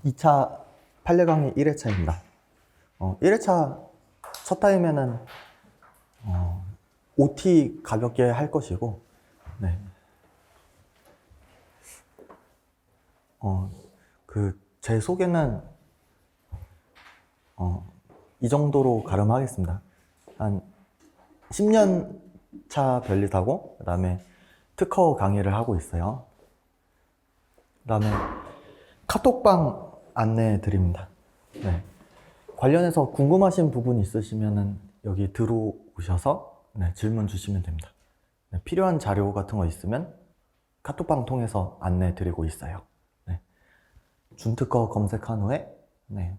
2차 판례 강의 1회차입니다. 1회차 첫 타임에는 OT 가볍게 할 것이고, 네. 제 소개는 이 정도로 가름하겠습니다. 한 10년 차 변리사고, 그 다음에 특허 강의를 하고 있어요. 그 다음에 카톡방 안내해 드립니다. 네. 관련해서 궁금하신 부분 있으시면 여기 들어오셔서 질문 주시면 됩니다. 네, 필요한 자료 같은 거 있으면 카톡방 통해서 안내해 드리고 있어요. 네. 준특허 검색한 후에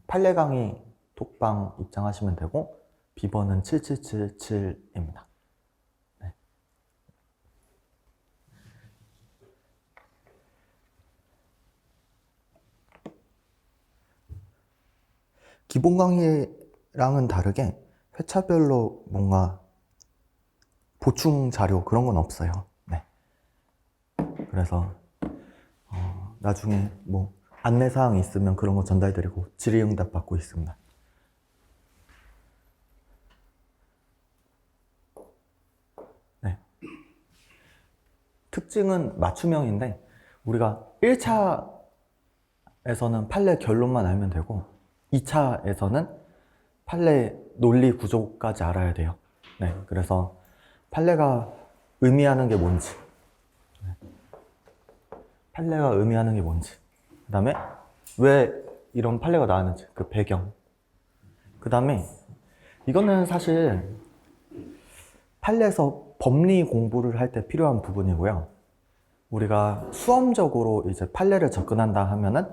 판례 강의 톡방 입장하시면 되고, 비번은 7777입니다. 기본 강의랑은 다르게 회차별로 뭔가 보충 자료 그런 건 없어요. 네. 그래서 나중에 뭐 안내사항 있으면 그런 거 전달드리고 질의응답 받고 있습니다. 네. 특징은 맞춤형인데, 우리가 1차에서는 판례 결론만 알면 되고 2차에서는 판례 논리 구조까지 알아야 돼요. 네, 그래서 판례가 의미하는 게 뭔지, 판례가 의미하는 게 뭔지, 그 다음에 왜 이런 판례가 나왔는지, 그 배경, 그 다음에 이거는 사실 판례에서 법리 공부를 할 때 필요한 부분이고요. 우리가 수험적으로 이제 판례를 접근한다 하면은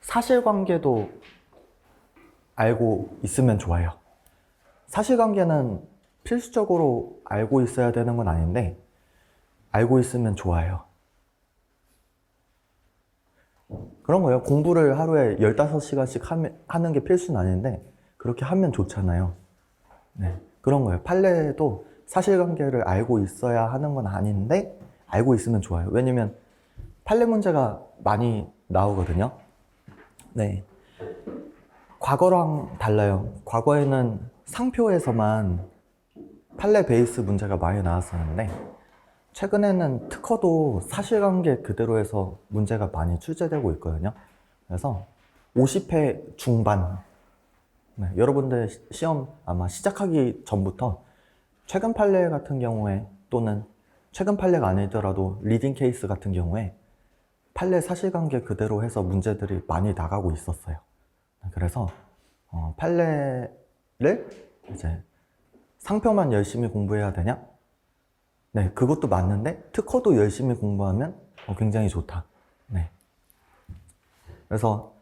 사실관계도 알고 있으면 좋아요. 사실관계는 필수적으로 알고 있어야 되는 건 아닌데, 알고 있으면 좋아요. 그런 거예요. 공부를 하루에 15시간씩 하는 게 필수는 아닌데, 그렇게 하면 좋잖아요. 네, 그런 거예요. 판례도 사실관계를 알고 있어야 하는 건 아닌데, 알고 있으면 좋아요. 왜냐면 판례 문제가 많이 나오거든요. 네. 과거랑 달라요. 과거에는 상표에서만 판례 베이스 문제가 많이 나왔었는데, 최근에는 특허도 사실관계 그대로 해서 문제가 많이 출제되고 있거든요. 그래서 50회 중반, 여러분들 시험 아마 시작하기 전부터 최근 판례 같은 경우에, 또는 최근 판례가 아니더라도 리딩 케이스 같은 경우에 판례 사실관계 그대로 해서 문제들이 많이 나가고 있었어요. 그래서 판례를 이제 상표만 열심히 공부해야 되냐? 네, 그것도 맞는데 특허도 열심히 공부하면 굉장히 좋다. 네. 그래서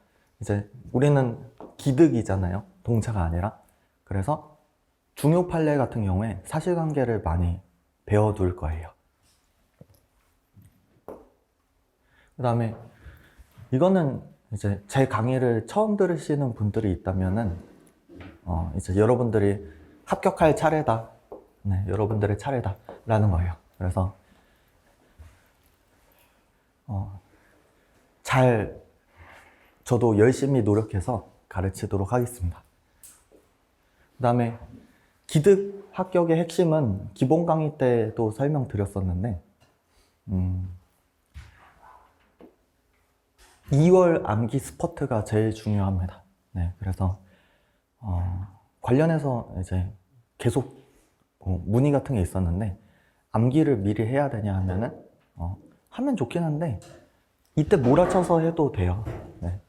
이제 우리는 기득이잖아요. 동차가 아니라. 그래서 중요 판례 같은 경우에 사실관계를 많이 배워둘 거예요. 그 다음에 이거는 이제 제 강의를 처음 들으시는 분들이 있다면은 이제 여러분들이 합격할 차례다. 네, 여러분들의 차례다 라는 거예요. 그래서 저도 열심히 노력해서 가르치도록 하겠습니다. 그 다음에 기득 합격의 핵심은 기본 강의 때도 설명드렸었는데, 2월 암기 스퍼트가 제일 중요합니다. 네, 그래서 관련해서 이제 계속 문의 같은 게 있었는데, 암기를 미리 해야 되냐 하면은 하면 좋긴 한데 이때 몰아쳐서 해도 돼요. 네.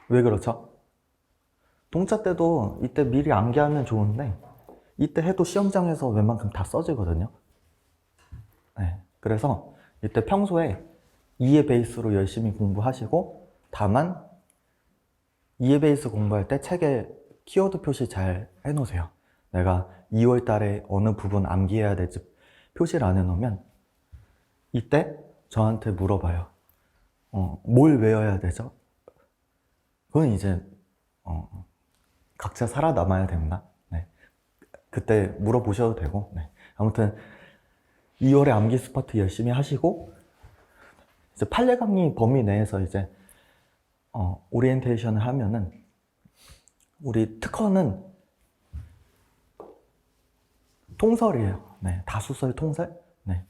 왜 그렇죠? 동차 때도 이때 미리 암기하면 좋은데 이때 해도 시험장에서 웬만큼 다 써지거든요. 네. 그래서 이때 평소에 이해 베이스로 열심히 공부하시고, 다만 이해 베이스 공부할 때 책에 키워드 표시 잘 해놓으세요. 내가 2월 달에 어느 부분 암기해야 될지 표시를 안 해놓으면 이때 저한테 물어봐요. 뭘 외워야 되죠? 그건 이제 각자 살아남아야 됩니다. 네. 그때 물어보셔도 되고, 네. 아무튼 2월에 암기 스퍼트 열심히 하시고, 이제 판례 강의 범위 내에서 이제 오리엔테이션을 하면은 우리 특허는 통설이에요. 네, 다수설 통설. 네.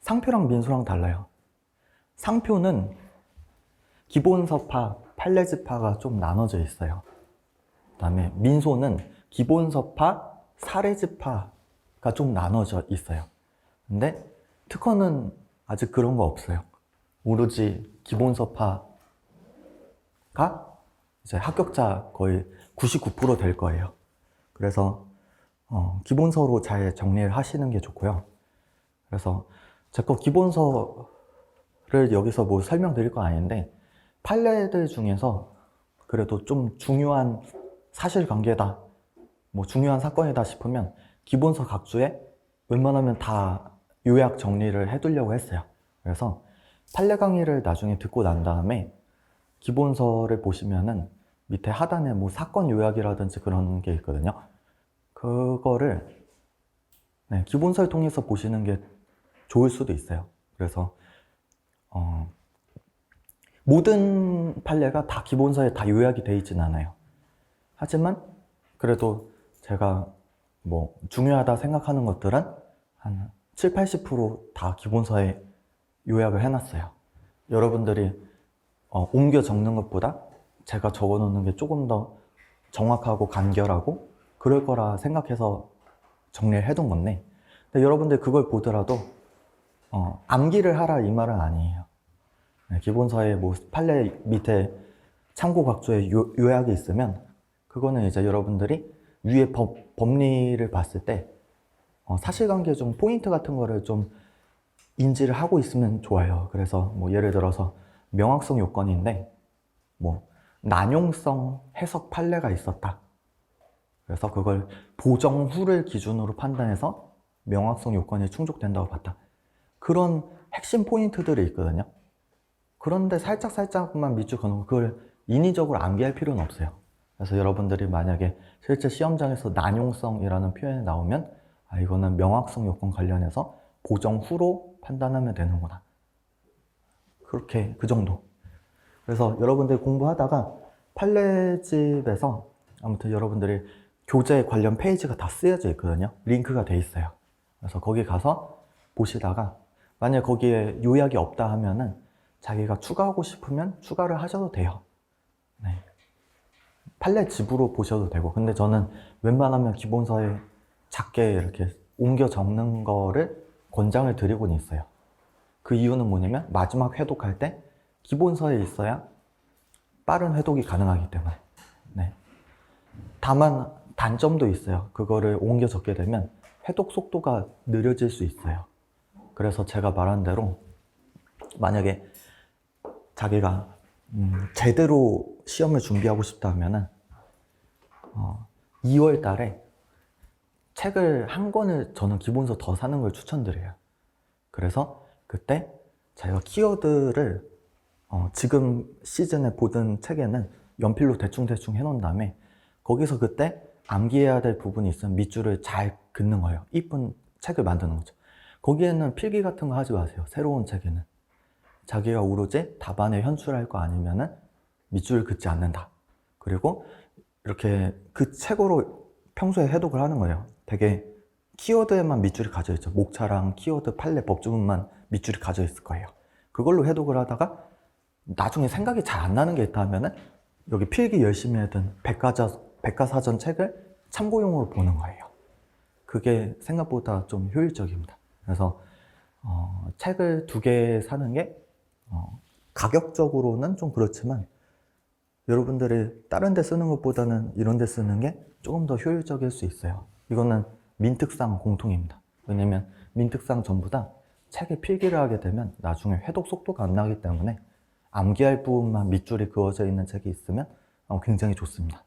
상표랑 민소랑 달라요. 상표는 기본서파, 판례집파가 좀 나눠져 있어요. 그 다음에 민소는 기본서파, 사례집파가 좀 나눠져 있어요. 근데 특허는 아직 그런 거 없어요. 오로지 기본서파가 이제 합격자 거의 99% 될 거예요. 그래서 기본서로 잘 정리를 하시는 게 좋고요. 그래서 제 거 기본서를 여기서 뭐 설명드릴 건 아닌데 판례들 중에서 그래도 좀 중요한 사실관계다, 뭐 중요한 사건이다 싶으면 기본서 각주에 웬만하면 다 요약 정리를 해두려고 했어요. 그래서 판례 강의를 나중에 듣고 난 다음에 기본서를 보시면은 밑에 하단에 뭐 사건 요약이라든지 그런 게 있거든요. 그거를 기본서를 통해서 보시는 게 좋을 수도 있어요. 그래서 모든 판례가 다 기본서에 다 요약이 되어 있진 않아요. 하지만 그래도 제가 뭐 중요하다 생각하는 것들은 한 7, 80%다 기본서에 요약을 해놨어요. 여러분들이 옮겨 적는 것보다 제가 적어 놓는 게 조금 더 정확하고 간결하고 그럴 거라 생각해서 정리를 해둔 건데, 근데 여러분들 그걸 보더라도 암기를 하라 이 말은 아니에요. 기본서에 뭐 판례 밑에 참고 각조에 요약이 있으면 그거는 이제 여러분들이 위에 법리를 봤을 때 사실관계 중 포인트 같은 거를 좀 인지를 하고 있으면 좋아요. 그래서 뭐 예를 들어서 명확성 요건인데 뭐 난용성 해석 판례가 있었다. 그래서 그걸 보정 후를 기준으로 판단해서 명확성 요건이 충족된다고 봤다. 그런 핵심 포인트들이 있거든요. 그런데 살짝만 밑줄 그어놓고 그걸 인위적으로 암기할 필요는 없어요. 그래서 여러분들이 만약에 실제 시험장에서 난용성이라는 표현이 나오면 이거는 명확성 요건 관련해서 보정 후로 판단하면 되는구나. 그렇게 그 정도. 그래서 여러분들이 공부하다가 판례집에서 아무튼 여러분들이 교재 관련 페이지가 다 쓰여져 있거든요. 링크가 돼 있어요. 그래서 거기 가서 보시다가 만약 거기에 요약이 없다 하면은 자기가 추가하고 싶으면 추가를 하셔도 돼요. 네. 판례집으로 보셔도 되고, 근데 저는 웬만하면 기본서에 작게 이렇게 옮겨 적는 거를 권장을 드리고는 있어요. 그 이유는 뭐냐면 마지막 회독할 때 기본서에 있어야 빠른 회독이 가능하기 때문에. 네. 다만 단점도 있어요. 그거를 옮겨 적게 되면 회독 속도가 느려질 수 있어요. 그래서 제가 말한 대로 만약에 자기가 제대로 시험을 준비하고 싶다 하면은 2월 달에 책을 한 권을 저는 기본서 더 사는 걸 추천드려요. 그래서 그때 자기가 키워드를 지금 시즌에 보던 책에는 연필로 대충 해놓은 다음에 거기서 그때 암기해야 될 부분이 있으면 밑줄을 잘 긋는 거예요. 이쁜 책을 만드는 거죠. 거기에는 필기 같은 거 하지 마세요. 새로운 책에는. 자기가 오로지 답안에 현출할 거 아니면은 밑줄을 긋지 않는다. 그리고 이렇게 그 책으로 평소에 해독을 하는 거예요. 되게 키워드에만 밑줄이 가져 있죠. 목차랑 키워드, 판례, 법조문만 밑줄이 가져 있을 거예요. 그걸로 해독을 하다가 나중에 생각이 잘 안 나는 게 있다 하면은 여기 필기 열심히 하던 백과사전 책을 참고용으로 보는 거예요. 그게 생각보다 좀 효율적입니다. 그래서 책을 2개 사는 게 가격적으로는 좀 그렇지만 여러분들이 다른 데 쓰는 것보다는 이런 데 쓰는 게 조금 더 효율적일 수 있어요. 이거는 민특상 공통입니다. 왜냐면 민특상 전부 다 책에 필기를 하게 되면 나중에 회독 속도가 안 나기 때문에 암기할 부분만 밑줄이 그어져 있는 책이 있으면 굉장히 좋습니다.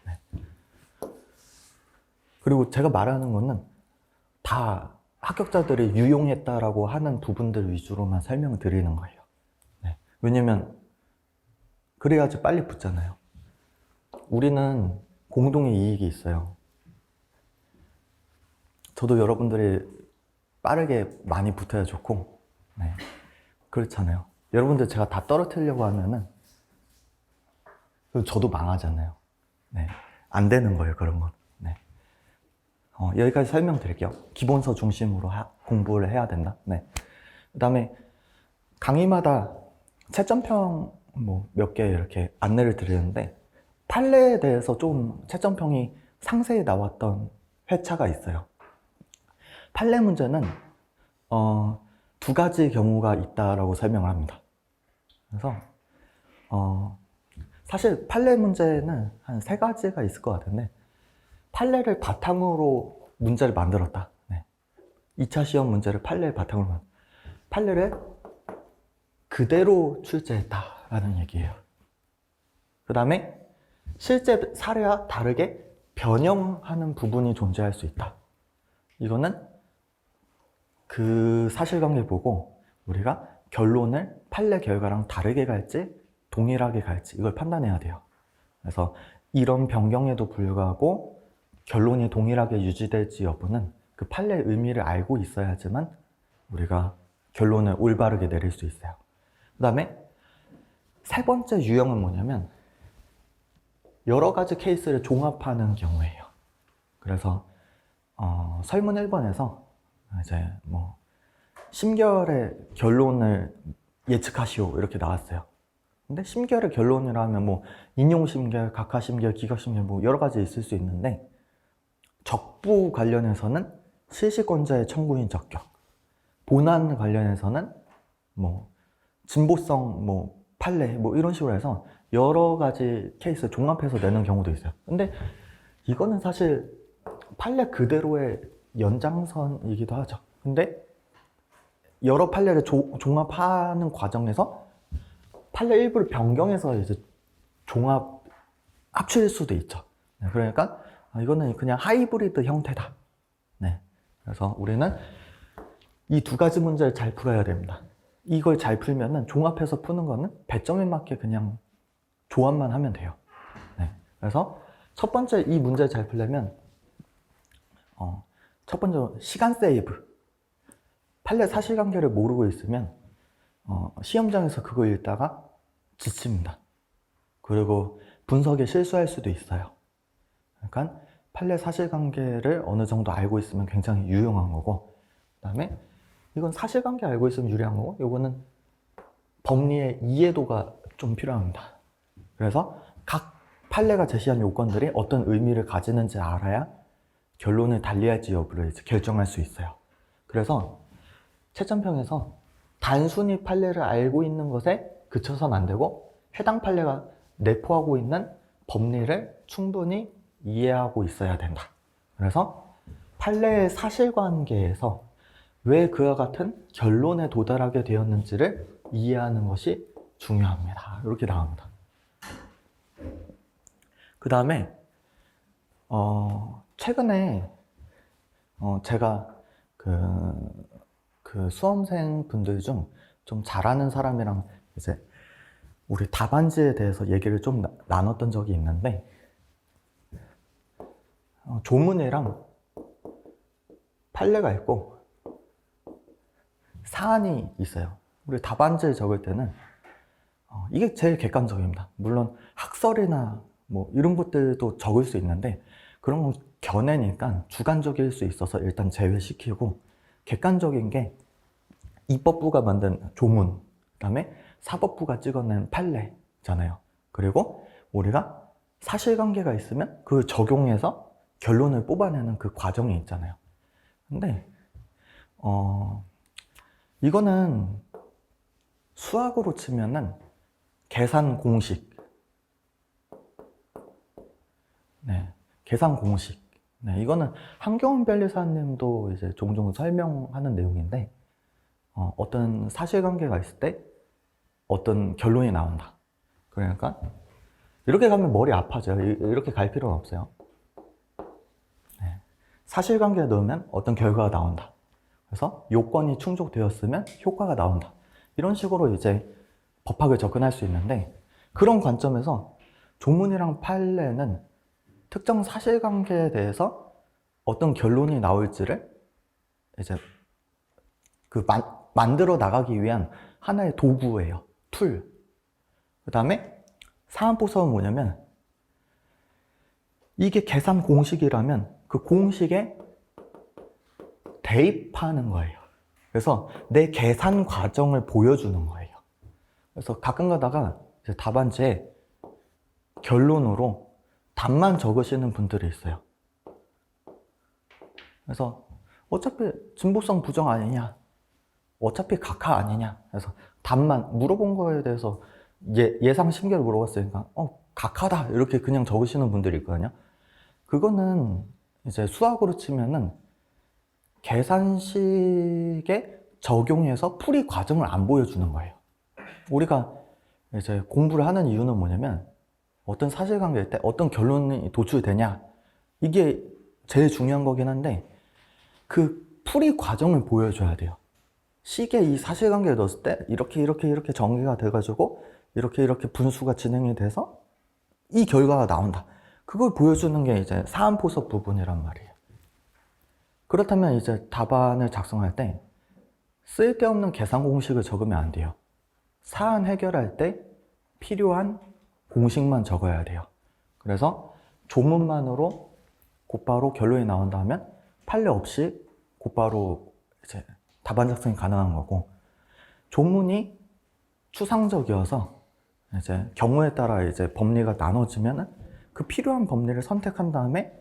네. 그리고 제가 말하는 거는 다 합격자들이 유용했다라고 하는 부분들 위주로만 설명을 드리는 거예요. 네. 왜냐면 그래야지 빨리 붙잖아요. 우리는 공동의 이익이 있어요. 저도 여러분들이 빠르게 많이 붙어야 좋고, 네. 그렇잖아요. 여러분들 제가 다 떨어뜨리려고 하면은 그리고 저도 망하잖아요. 네. 안 되는 거예요, 그런 건. 네. 여기까지 설명드릴게요. 기본서 중심으로 공부를 해야 된다. 네. 그 다음에 강의마다 채점평 뭐 몇 개 이렇게 안내를 드리는데, 판례에 대해서 좀 채점평이 상세히 나왔던 회차가 있어요. 판례 문제는 두 가지 경우가 있다라고 설명을 합니다. 그래서 사실 판례 문제는 한 세 가지가 있을 것 같은데, 판례를 바탕으로 문제를 만들었다. 네. 2차 시험 문제를 판례를 바탕으로 판례를 그대로 출제했다라는 얘기예요. 그 다음에 실제 사례와 다르게 변형하는 부분이 존재할 수 있다. 이거는 그 사실관계 보고 우리가 결론을 판례 결과랑 다르게 갈지 동일하게 갈지 이걸 판단해야 돼요. 그래서 이런 변경에도 불구하고 결론이 동일하게 유지될지 여부는 그 판례의 의미를 알고 있어야지만 우리가 결론을 올바르게 내릴 수 있어요. 그 다음에 세 번째 유형은 뭐냐면 여러 가지 케이스를 종합하는 경우예요. 그래서 설문 1번에서 이제 뭐 심결의 결론을 예측하시오 이렇게 나왔어요. 근데 심결의 결론이라면 뭐 인용심결, 각하심결, 기각심결 뭐 여러 가지 있을 수 있는데, 적부 관련해서는 실시권자의 청구인 적격, 본안 관련해서는 뭐 진보성 뭐 판례 뭐 이런 식으로 해서 여러 가지 케이스 종합해서 내는 경우도 있어요. 근데 이거는 사실 판례 그대로의 연장선이기도 하죠. 근데 여러 판례를 종합하는 과정에서 판례 일부를 변경해서 이제 종합 합칠 수도 있죠. 네, 그러니까 이거는 그냥 하이브리드 형태다. 네, 그래서 우리는 이 두 가지 문제를 잘 풀어야 됩니다. 이걸 잘 풀면은 종합해서 푸는 거는 배점에 맞게 그냥 조합만 하면 돼요. 네, 그래서 첫 번째 이 문제를 잘 풀려면 첫 번째로 시간 세이브. 판례 사실관계를 모르고 있으면 시험장에서 그거 읽다가 지칩니다. 그리고 분석에 실수할 수도 있어요. 그러니까 판례 사실관계를 어느 정도 알고 있으면 굉장히 유용한 거고, 그 다음에 이건 사실관계 알고 있으면 유리한 거고, 이거는 법리의 이해도가 좀 필요합니다. 그래서 각 판례가 제시한 요건들이 어떤 의미를 가지는지 알아야 결론을 달리할지 여부를 이제 결정할 수 있어요. 그래서 채점평에서 단순히 판례를 알고 있는 것에 그쳐서는 안 되고, 해당 판례가 내포하고 있는 법리를 충분히 이해하고 있어야 된다. 그래서 판례의 사실관계에서 왜 그와 같은 결론에 도달하게 되었는지를 이해하는 것이 중요합니다. 이렇게 나옵니다. 그 다음에 최근에 제가 그 수험생 분들 중 좀 잘하는 사람이랑 이제 우리 답안지에 대해서 얘기를 좀 나눴던 적이 있는데, 조문이랑 판례가 있고 사안이 있어요. 우리 답안지에 적을 때는 이게 제일 객관적입니다. 물론 학설이나 뭐 이런 것들도 적을 수 있는데 그런 건 견해니까 주관적일 수 있어서 일단 제외시키고, 객관적인 게 입법부가 만든 조문, 그 다음에 사법부가 찍어낸 판례잖아요. 그리고 우리가 사실관계가 있으면 그 적용해서 결론을 뽑아내는 그 과정이 있잖아요. 근데 이거는 수학으로 치면은 계산 공식, 네, 계산 공식. 네, 이거는 한경훈 변리사님도 이제 종종 설명하는 내용인데, 어떤 사실관계가 있을 때 어떤 결론이 나온다. 그러니까 이렇게 가면 머리 아파져요. 이렇게 갈 필요는 없어요. 네. 사실관계에 넣으면 어떤 결과가 나온다. 그래서 요건이 충족되었으면 효과가 나온다. 이런 식으로 이제 법학을 접근할 수 있는데, 그런 관점에서 조문이랑 판례는 특정 사실관계에 대해서 어떤 결론이 나올지를 이제 만들어 나가기 위한 하나의 도구예요. 툴. 그 다음에 사안포섭은 뭐냐면 이게 계산 공식이라면 그 공식에 대입하는 거예요. 그래서 내 계산 과정을 보여주는 거예요. 그래서 가끔 가다가 이제 답안지에 결론으로 답만 적으시는 분들이 있어요. 그래서 어차피 진보성 부정 아니냐, 어차피 각하 아니냐, 그래서 답만 물어본 거에 대해서 예상 심계를 물어봤으니까 각하다 이렇게 그냥 적으시는 분들이 있거든요. 그거는 이제 수학으로 치면은 계산식에 적용해서 풀이 과정을 안 보여주는 거예요. 우리가 이제 공부를 하는 이유는 뭐냐면 어떤 사실관계일 때 어떤 결론이 도출되냐, 이게 제일 중요한 거긴 한데 그 풀이 과정을 보여줘야 돼요. 식에 이 사실관계를 넣었을 때 이렇게 전개가 돼가지고 이렇게 분수가 진행이 돼서 이 결과가 나온다. 그걸 보여주는 게 이제 사안포섭 부분이란 말이에요. 그렇다면 이제 답안을 작성할 때 쓸데없는 계산 공식을 적으면 안 돼요. 사안 해결할 때 필요한 공식만 적어야 돼요. 그래서 조문만으로 곧바로 결론이 나온다 하면 판례 없이 곧바로 이제 답안 작성이 가능한 거고, 조문이 추상적이어서 이제 경우에 따라 이제 법리가 나눠지면 그 필요한 법리를 선택한 다음에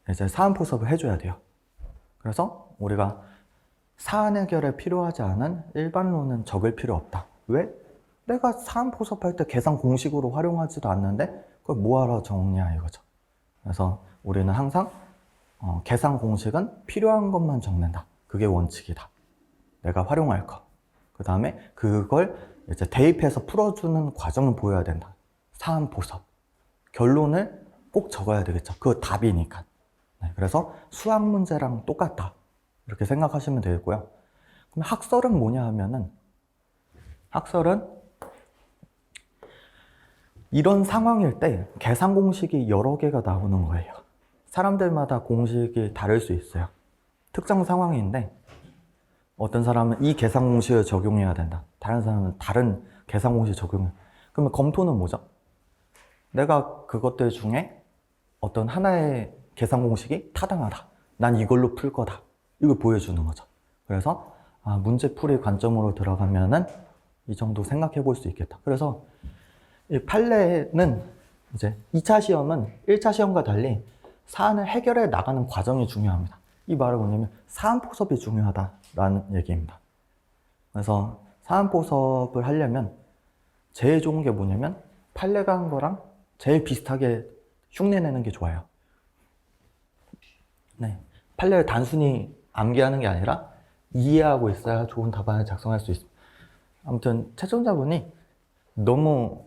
이제 사안포섭을 해줘야 돼요. 그래서 우리가 사안 해결에 필요하지 않은 일반론은 적을 필요 없다. 왜? 내가 사안포섭할 때 계산 공식으로 활용하지도 않는데 그걸 뭐하러 적냐 이거죠. 그래서 우리는 항상 계산 공식은 필요한 것만 적는다. 그게 원칙이다. 내가 활용할 거. 그 다음에 그걸 이제 대입해서 풀어주는 과정을 보여야 된다. 사안포섭. 결론을 꼭 적어야 되겠죠. 그거 답이니까. 네, 그래서 수학 문제랑 똑같다. 이렇게 생각하시면 되겠고요. 그럼 학설은 뭐냐 하면은, 학설은 이런 상황일 때 계산 공식이 여러 개가 나오는 거예요. 사람들마다 공식이 다를 수 있어요. 특정 상황인데 어떤 사람은 이 계산 공식을 적용해야 된다. 다른 사람은 다른 계산 공식 적용해. 그러면 검토는 뭐죠? 내가 그것들 중에 어떤 하나의 계산 공식이 타당하다. 난 이걸로 풀 거다. 이걸 보여주는 거죠. 그래서 문제풀이 관점으로 들어가면은 이 정도 생각해 볼 수 있겠다. 그래서 이 판례는 이제 2차 시험은 1차 시험과 달리 사안을 해결해 나가는 과정이 중요합니다. 이 말은 뭐냐면 사안포섭이 중요하다라는 얘기입니다. 그래서 사안포섭을 하려면 제일 좋은 게 뭐냐면 판례가 한 거랑 제일 비슷하게 흉내내는 게 좋아요. 네, 판례를 단순히 암기하는 게 아니라 이해하고 있어야 좋은 답안을 작성할 수 있습니다. 아무튼 채점자분이 너무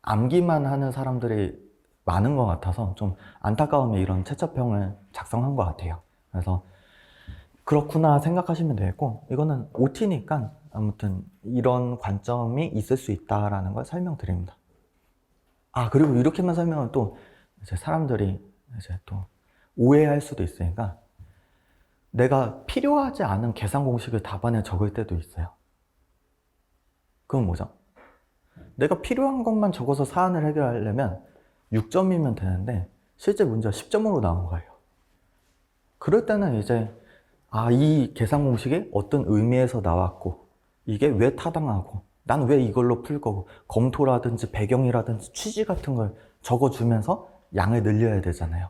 암기만 하는 사람들이 많은 것 같아서 좀 안타까움에 이런 채점평을 작성한 것 같아요. 그래서 그렇구나 생각하시면 되겠고, 이거는 OT니까 아무튼 이런 관점이 있을 수 있다라는 걸 설명드립니다. 그리고 이렇게만 설명하면 또 이제 사람들이 이제 또 오해할 수도 있으니까, 내가 필요하지 않은 계산 공식을 답안에 적을 때도 있어요. 그건 뭐죠? 내가 필요한 것만 적어서 사안을 해결하려면 6점이면 되는데 실제 문제가 10점으로 나온 거예요. 그럴 때는 이제 이 계산 공식이 어떤 의미에서 나왔고 이게 왜 타당하고 난 왜 이걸로 풀 거고 검토라든지 배경이라든지 취지 같은 걸 적어주면서 양을 늘려야 되잖아요.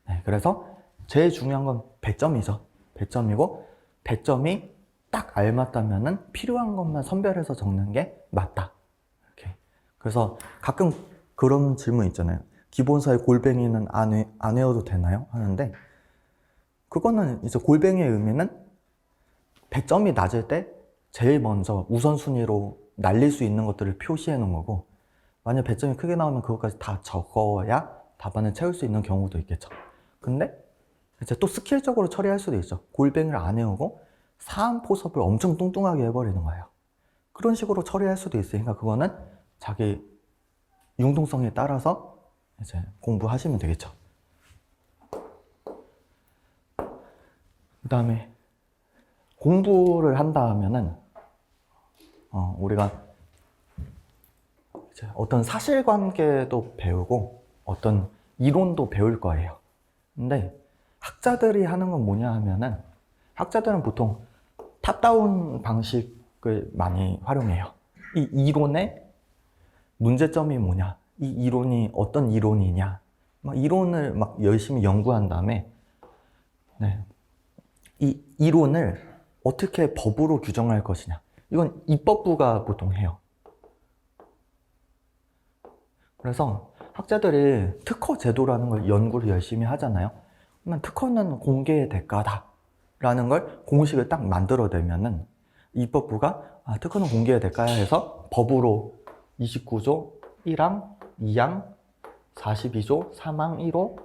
네, 그래서 제일 중요한 건 배점이죠. 배점이고, 배점이 딱 알맞다면은 필요한 것만 선별해서 적는 게 맞다. 이렇게. 그래서 가끔 그런 질문 있잖아요. 기본서의 골뱅이는 안 외워도 되나요? 하는데, 그거는 이제 골뱅이의 의미는 배점이 낮을 때 제일 먼저 우선순위로 날릴 수 있는 것들을 표시해 놓은 거고, 만약 배점이 크게 나오면 그것까지 다 적어야 답안을 채울 수 있는 경우도 있겠죠. 근데 이제 또 스킬적으로 처리할 수도 있죠. 골뱅이를 안 외우고 사안포섭을 엄청 뚱뚱하게 해버리는 거예요. 그런 식으로 처리할 수도 있으니까 그거는 자기 융통성에 따라서 이제 공부하시면 되겠죠. 그 다음에 공부를 한다 하면은 우리가 이제 어떤 사실관계도 배우고 어떤 이론도 배울 거예요. 근데 학자들이 하는 건 뭐냐 하면은 학자들은 보통 탑다운 방식을 많이 활용해요. 이 이론의 문제점이 뭐냐, 이 이론이 어떤 이론이냐, 막 이론을 막 열심히 연구한 다음에 네, 이 이론을 어떻게 법으로 규정할 것이냐, 이건 입법부가 보통 해요. 그래서 학자들이 특허 제도라는 걸 연구를 열심히 하잖아요. 그러면 특허는 공개의 대가다 라는 걸 공식을 딱 만들어내면은 입법부가 특허는 공개의 대가야 해서 법으로 29조 1항, 2항, 42조 3항 1호,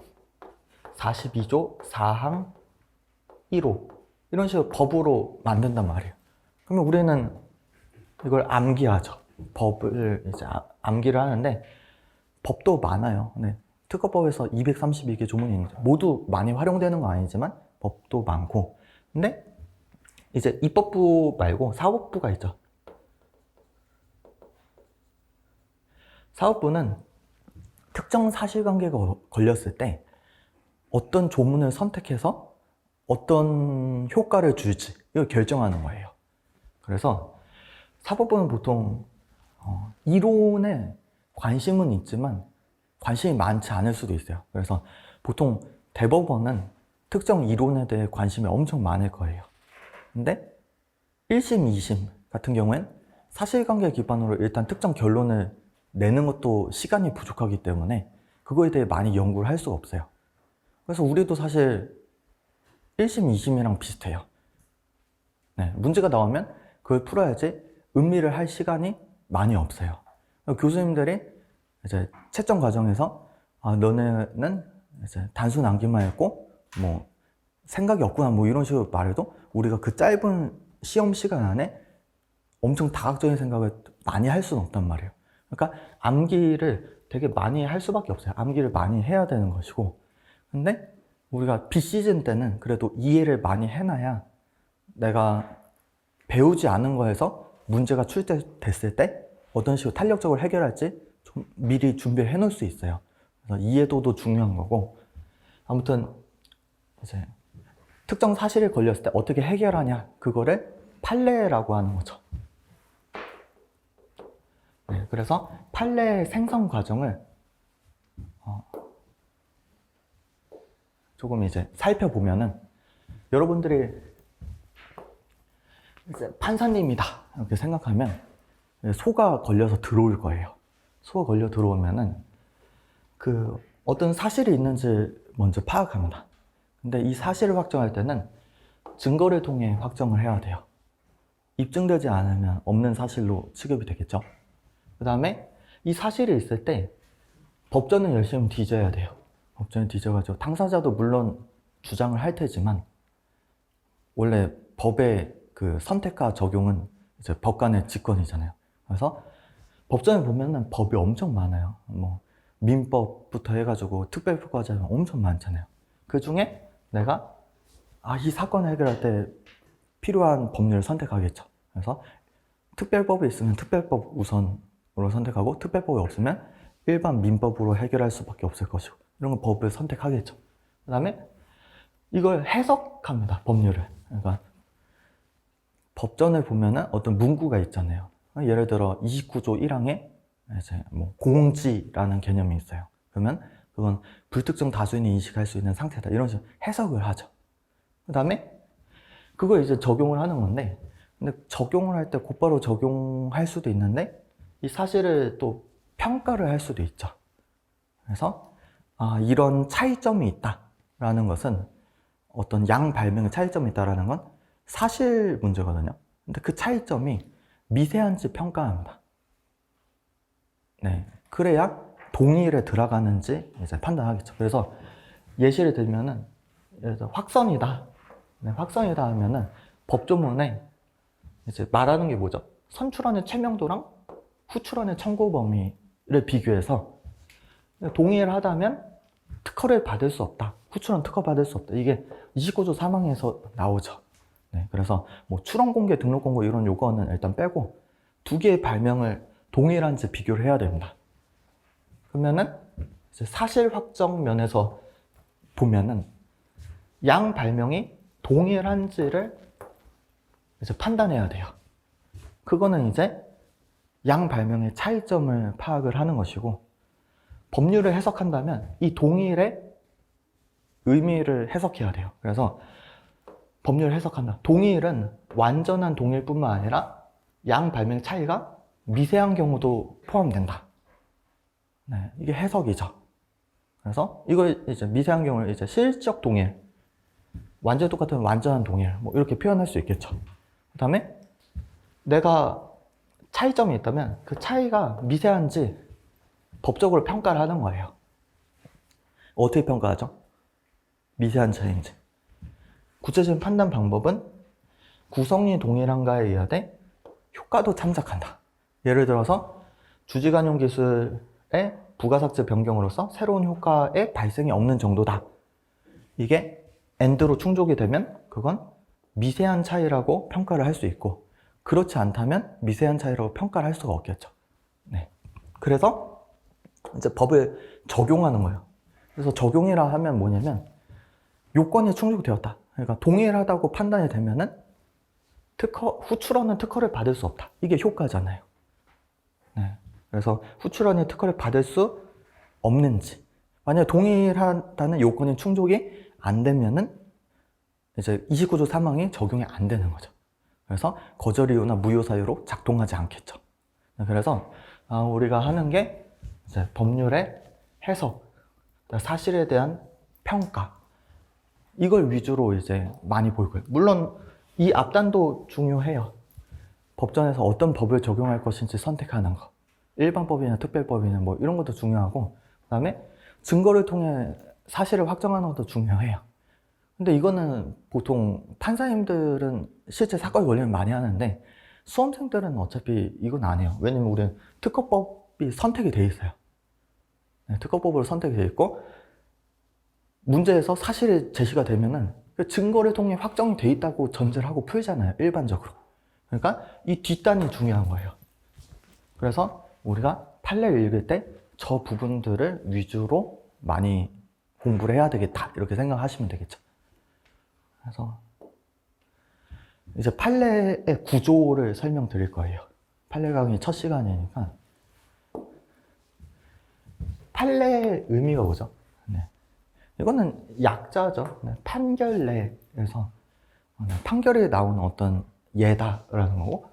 42조 4항 1호 이런 식으로 법으로 만든단 말이에요. 그러면 우리는 이걸 암기하죠. 법을 이제 암기를 하는데 법도 많아요. 네. 특허법에서 232개 조문이 있는데 모두 많이 활용되는 건 아니지만 법도 많고, 근데 이제 입법부 말고 사법부가 있죠. 사법부는 특정 사실관계가 걸렸을 때 어떤 조문을 선택해서 어떤 효과를 줄지 이걸 결정하는 거예요. 그래서 사법부는 보통 이론에 관심은 있지만 관심이 많지 않을 수도 있어요. 그래서 보통 대법원은 특정 이론에 대해 관심이 엄청 많을 거예요. 근데 1심, 2심 같은 경우엔 사실관계 기반으로 일단 특정 결론을 내는 것도 시간이 부족하기 때문에 그거에 대해 많이 연구를 할 수가 없어요. 그래서 우리도 사실 1심, 2심이랑 비슷해요. 네, 문제가 나오면 그걸 풀어야지 음미를 할 시간이 많이 없어요. 교수님들이 이제 채점 과정에서 너네는 이제 단순 암기만 했고 뭐 생각이 없구나 뭐 이런 식으로 말해도 우리가 그 짧은 시험 시간 안에 엄청 다각적인 생각을 많이 할 수는 없단 말이에요. 그러니까 암기를 되게 많이 할 수밖에 없어요. 암기를 많이 해야 되는 것이고, 근데 우리가 비시즌 때는 그래도 이해를 많이 해놔야 내가 배우지 않은 거에서 문제가 출제됐을 때 어떤 식으로 탄력적으로 해결할지 좀 미리 준비를 해 놓을 수 있어요. 그래서 이해도도 중요한 거고, 아무튼 이제 특정 사실이 걸렸을 때 어떻게 해결하냐, 그거를 판례라고 하는 거죠. 네, 그래서 판례 생성 과정을 조금 이제 살펴보면은 여러분들이 이제 판사님이다 이렇게 생각하면 소가 걸려서 들어올 거예요. 소가 걸려 들어오면은 그 어떤 사실이 있는지 먼저 파악합니다. 근데 이 사실을 확정할 때는 증거를 통해 확정을 해야 돼요. 입증되지 않으면 없는 사실로 취급이 되겠죠. 그 다음에 이 사실이 있을 때 법전을 열심히 뒤져야 돼요. 법전을 뒤져가지고 당사자도 물론 주장을 할 테지만 원래 법의 그 선택과 적용은 이제 법관의 직권이잖아요. 그래서 법전에 보면은 법이 엄청 많아요. 뭐 민법부터 해가지고 특별법까지 엄청 많잖아요. 그 중에 내가 이 사건을 해결할 때 필요한 법률을 선택하겠죠. 그래서 특별법이 있으면 특별법 우선으로 선택하고 특별법이 없으면 일반 민법으로 해결할 수밖에 없을 것이고 이런 거 법을 선택하겠죠. 그 다음에 이걸 해석합니다. 법률을. 그러니까 법전을 보면은 어떤 문구가 있잖아요. 예를 들어 29조 1항에 이제 뭐 공지라는 개념이 있어요. 그러면 그건 불특정 다수인이 인식할 수 있는 상태다. 이런 식으로 해석을 하죠. 그 다음에 그걸 이제 적용을 하는 건데, 근데 적용을 할 때 곧바로 적용할 수도 있는데 이 사실을 또 평가를 할 수도 있죠. 그래서 이런 차이점이 있다라는 것은 어떤 양 발명의 차이점이 있다라는 건 사실 문제거든요. 근데 그 차이점이 미세한지 평가합니다. 네, 그래야 동일에 들어가는지 이제 판단하겠죠. 그래서 예시를 들면은 예를 들어 확선이다. 네, 확선이다 하면은 법조문에 이제 말하는 게 뭐죠? 선출원의 채명도랑 후출원의 청구 범위를 비교해서 동일하다면 특허를 받을 수 없다. 후출원 특허 받을 수 없다. 이게 29조 3항에서 나오죠. 네, 그래서 뭐 출원 공개, 등록 공고 이런 요거는 일단 빼고 두 개의 발명을 동일한지 비교를 해야 됩니다. 그러면은 이제 사실 확정 면에서 보면은 양 발명이 동일한지를 이제 판단해야 돼요. 그거는 이제 양 발명의 차이점을 파악을 하는 것이고, 법률을 해석한다면 이 동일의 의미를 해석해야 돼요. 그래서 법률을 해석한다. 동일은 완전한 동일뿐만 아니라 양 발명 차이가 미세한 경우도 포함된다. 네, 이게 해석이죠. 그래서 이걸 이제 미세한 경우를 이제 실적 동일, 완전 똑같은 완전한 동일, 뭐 이렇게 표현할 수 있겠죠. 그 다음에 내가 차이점이 있다면 그 차이가 미세한지 법적으로 평가를 하는 거예요. 어떻게 평가하죠? 미세한 차이인지. 구체적인 판단 방법은 구성이 동일한가에 의하되 효과도 참작한다. 예를 들어서 주지간용 기술의 부가삭제 변경으로서 새로운 효과의 발생이 없는 정도다. 이게 AND로 충족이 되면 그건 미세한 차이라고 평가를 할 수 있고, 그렇지 않다면 미세한 차이라고 평가를 할 수가 없겠죠. 네. 그래서 이제 법을 적용하는 거예요. 그래서 적용이라 하면 뭐냐면 요건이 충족되었다. 그러니까 동일하다고 판단이 되면은 후출원은 특허를 받을 수 없다. 이게 효과잖아요. 네. 그래서 후출원이 특허를 받을 수 없는지, 만약 동일하다는 요건이 충족이 안 되면은 이제 29조 3항이 적용이 안 되는 거죠. 그래서 거절 이유나 무효 사유로 작동하지 않겠죠. 그래서 우리가 하는 게 이제 법률의 해석, 사실에 대한 평가, 이걸 위주로 이제 많이 볼 거예요. 물론 이 앞단도 중요해요. 법전에서 어떤 법을 적용할 것인지 선택하는 거, 일반법이나 특별법이나 뭐 이런 것도 중요하고, 그 다음에 증거를 통해 사실을 확정하는 것도 중요해요. 근데 이거는 보통 판사님들은 실제 사건이 걸리면 많이 하는데, 수험생들은 어차피 이건 안 해요. 왜냐면 우리는 특허법이 선택이 돼 있어요. 네, 특허법으로 선택이 돼 있고, 문제에서 사실이 제시가 되면은 증거를 통해 확정이 돼 있다고 전제를 하고 풀잖아요, 일반적으로. 그러니까 이 뒷단이 중요한 거예요. 그래서 우리가 판례를 읽을 때 저 부분들을 위주로 많이 공부를 해야 되겠다, 이렇게 생각하시면 되겠죠. 그래서 이제 판례의 구조를 설명드릴 거예요. 판례 강의 첫 시간이니까. 판례의 의미가 뭐죠? 네. 이거는 약자죠. 네. 판결례에서 판결이 나오는 어떤 예다라는 거고,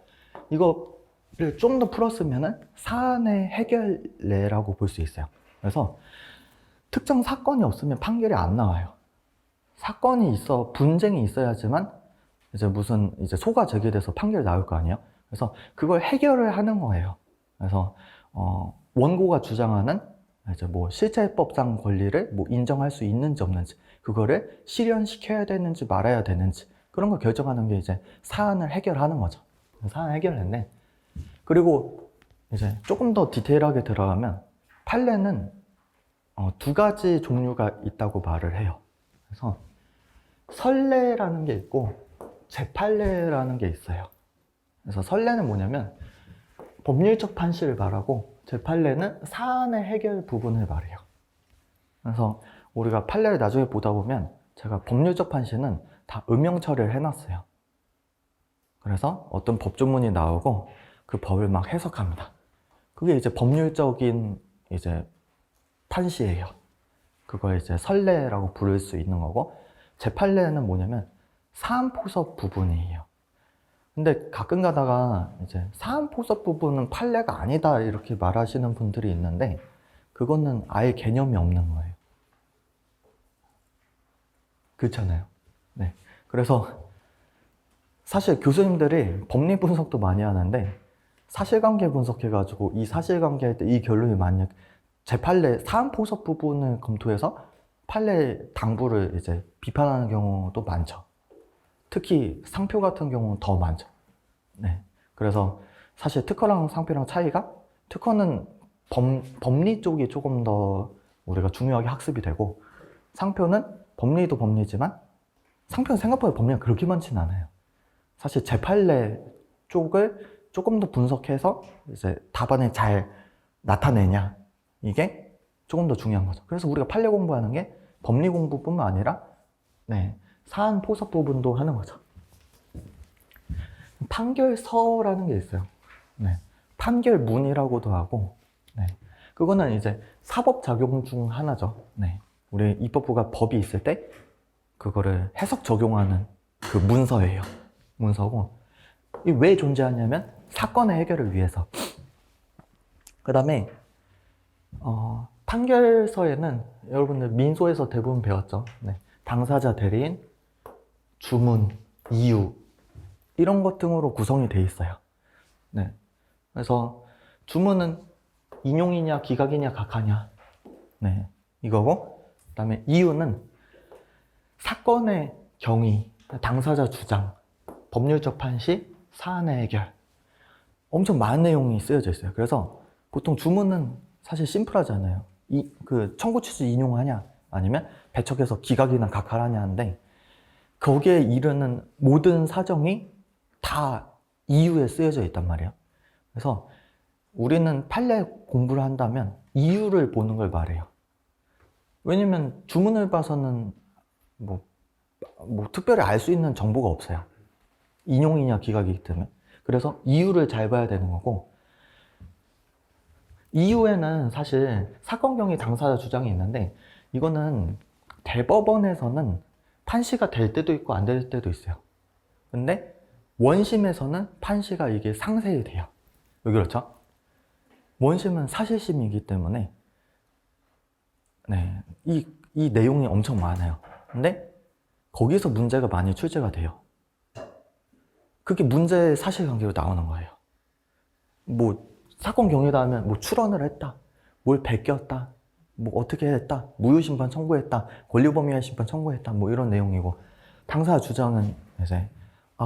이거를 좀 더 풀었으면은 사안의 해결례라고 볼 수 있어요. 그래서 특정 사건이 없으면 판결이 안 나와요. 사건이 있어, 분쟁이 있어야지만 이제 무슨 이제 소가 제기돼서 판결이 나올 거 아니에요. 그래서 그걸 해결을 하는 거예요. 그래서 원고가 주장하는 이제 뭐 실체법상 권리를 뭐 인정할 수 있는지 없는지, 그거를 실현시켜야 되는지 말아야 되는지, 그런 걸 결정하는 게 이제 사안을 해결하는 거죠. 사안 해결인데, 그리고 이제 조금 더 디테일하게 들어가면 판례는 두 가지 종류가 있다고 말을 해요. 그래서 선례라는 게 있고 재판례라는 게 있어요. 그래서 선례는 뭐냐면 법률적 판시를 말하고, 재판례는 사안의 해결 부분을 말해요. 그래서 우리가 판례를 나중에 보다 보면 제가 법률적 판시는 다 음영 처리를 해놨어요. 그래서 어떤 법조문이 나오고 그 법을 막 해석합니다. 그게 이제 법률적인 이제 판시예요. 그걸 이제 선례라고 부를 수 있는 거고, 재판례는 뭐냐면 사안포섭 부분이에요. 근데 가끔 가다가 이제 사안포섭 부분은 판례가 아니다 이렇게 말하시는 분들이 있는데, 그거는 아예 개념이 없는 거예요. 그렇잖아요. 네. 그래서 사실 교수님들이 법리 분석도 많이 하는데, 사실관계 분석해가지고 이 사실관계 할 때 이 결론이 만약 재판례 사안포섭 부분을 검토해서 판례 당부를 이제 비판하는 경우도 많죠. 특히 상표 같은 경우는 더 많죠. 네. 그래서 사실 특허랑 상표랑 차이가, 특허는 법리 쪽이 조금 더 우리가 중요하게 학습이 되고, 상표는 법리도 법리지만 상표는 생각보다 법리가 그렇게 많지는 않아요. 사실 재판례 쪽을 조금 더 분석해서 이제 답안을 잘 나타내냐, 이게 조금 더 중요한 거죠. 그래서 우리가 판례 공부하는 게 법리 공부뿐만 아니라 사안 포섭 부분도 하는 거죠. 판결서라는 게 있어요. 판결문이라고도 하고, 그거는 이제 사법 작용 중 하나죠. 우리 입법부가 법이 있을 때 그거를 해석 적용하는 그 문서예요. 문서고, 이게 왜 존재하냐면 사건의 해결을 위해서. 그 다음에 판결서에는 여러분들 민소에서 대부분 배웠죠. 당사자 대리인, 주문, 이유 이런 것 등으로 구성이 돼 있어요. 그래서 주문은 인용이냐 기각이냐 각하냐 이거고, 그 다음에 이유는 사건의 경위, 당사자 주장, 법률적 판시, 사안의 해결, 엄청 많은 내용이 쓰여져 있어요. 그래서 보통 주문은 사실 심플하잖아요. 그 청구 취지 인용하냐 아니면 배척해서 기각이나 각하하냐 하는데, 거기에 이르는 모든 사정이 다 이유에 쓰여져 있단 말이에요. 그래서 우리는 판례 공부를 한다면 이유를 보는 걸 말해요. 왜냐면 주문을 봐서는 뭐 특별히 알 수 있는 정보가 없어요. 인용이냐 기각이기 때문에. 그래서 이유를 잘 봐야 되는 거고, 이유에는 사실 사건 경위 당사자 주장이 있는데, 이거는 대법원에서는 판시가 될 때도 있고 안 될 때도 있어요. 근데 원심에서는 판시가 이게 상세히 돼요. 왜 그렇죠? 원심은 사실심이기 때문에 이 내용이 엄청 많아요. 근데 거기서 문제가 많이 출제가 돼요. 그게 문제의 사실관계로 나오는 거예요. 뭐 사건 경위다 하면 뭐 출원을 했다, 뭘 베꼈다, 뭐 어떻게 했다, 무효심판 청구했다, 권리범위한 심판 청구했다, 뭐 이런 내용이고, 당사자 주장은 이제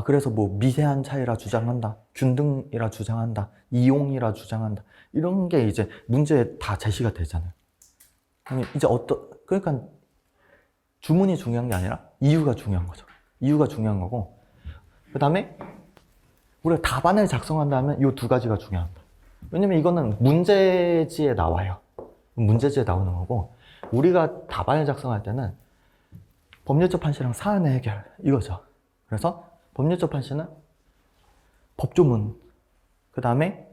그래서 뭐 미세한 차이라 주장한다, 균등이라 주장한다, 이용이라 주장한다, 이런 게 이제 문제에 다 제시가 되잖아요. 이제 그러니까 주문이 중요한 게 아니라 이유가 중요한 거죠. 이유가 중요한 거고, 그 다음에 우리가 답안을 작성한다면 이 두 가지가 중요합니다. 왜냐면 이거는 문제지에 나와요. 문제지에 나오는 거고, 우리가 답안을 작성할 때는 법률적 판시랑 사안의 해결 이거죠. 그래서 법률적 판시는 법조문, 그 다음에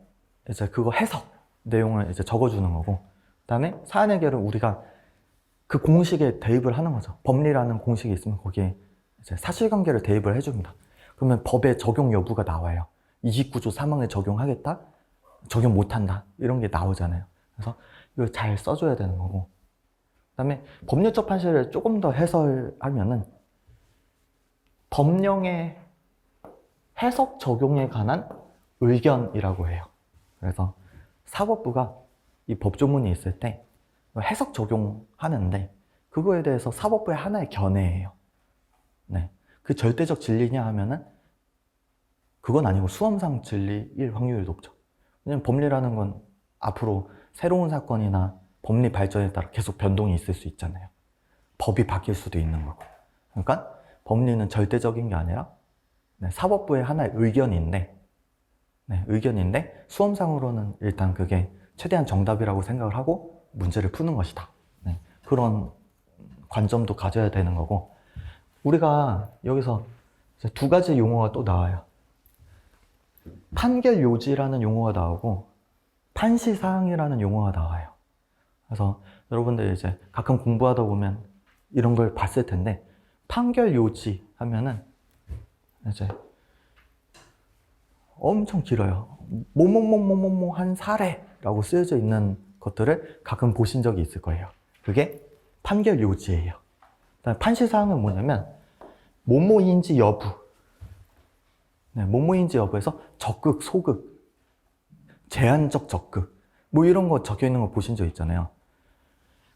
이제 그거 해석 내용을 이제 적어주는 거고, 그 다음에 사안 해결은 우리가 그 공식에 대입을 하는 거죠. 법리라는 공식이 있으면 거기에 이제 사실관계를 대입을 해줍니다. 그러면 법의 적용 여부가 나와요. 29조 3항에 적용하겠다, 적용 못한다, 이런 게 나오잖아요. 그래서 이걸 잘 써줘야 되는 거고, 그 다음에 법률적 판시를 조금 더 해설하면은 법령의 해석 적용에 관한 의견이라고 해요. 그래서 사법부가 이 법조문이 있을 때 해석 적용하는데, 그거에 대해서 사법부의 하나의 견해예요. 그 절대적 진리냐 하면은 그건 아니고 수험상 진리일 확률이 높죠. 왜냐면 법리라는 건 앞으로 새로운 사건이나 법리 발전에 따라 계속 변동이 있을 수 있잖아요. 법이 바뀔 수도 있는 거고. 그러니까 법리는 절대적인 게 아니라 사법부의 하나의 의견인데 수험상으로는 일단 그게 최대한 정답이라고 생각을 하고 문제를 푸는 것이다. 그런 관점도 가져야 되는 거고, 우리가 여기서 두 가지 용어가 또 나와요. 판결 요지라는 용어가 나오고 판시사항이라는 용어가 나와요. 그래서 여러분들 이제 가끔 공부하다 보면 이런 걸 봤을 텐데, 판결 요지 하면은 이제 엄청 길어요. 뭐뭐뭐뭐뭐 한 사례라고 쓰여져 있는 것들을 가끔 보신 적이 있을 거예요. 그게 판결 요지예요. 판시사항은 뭐냐면 뭐뭐인지 여부, 뭐뭐인지 여부에서 적극, 소극, 제한적 적극, 뭐 이런 거 적혀 있는 거 보신 적 있잖아요.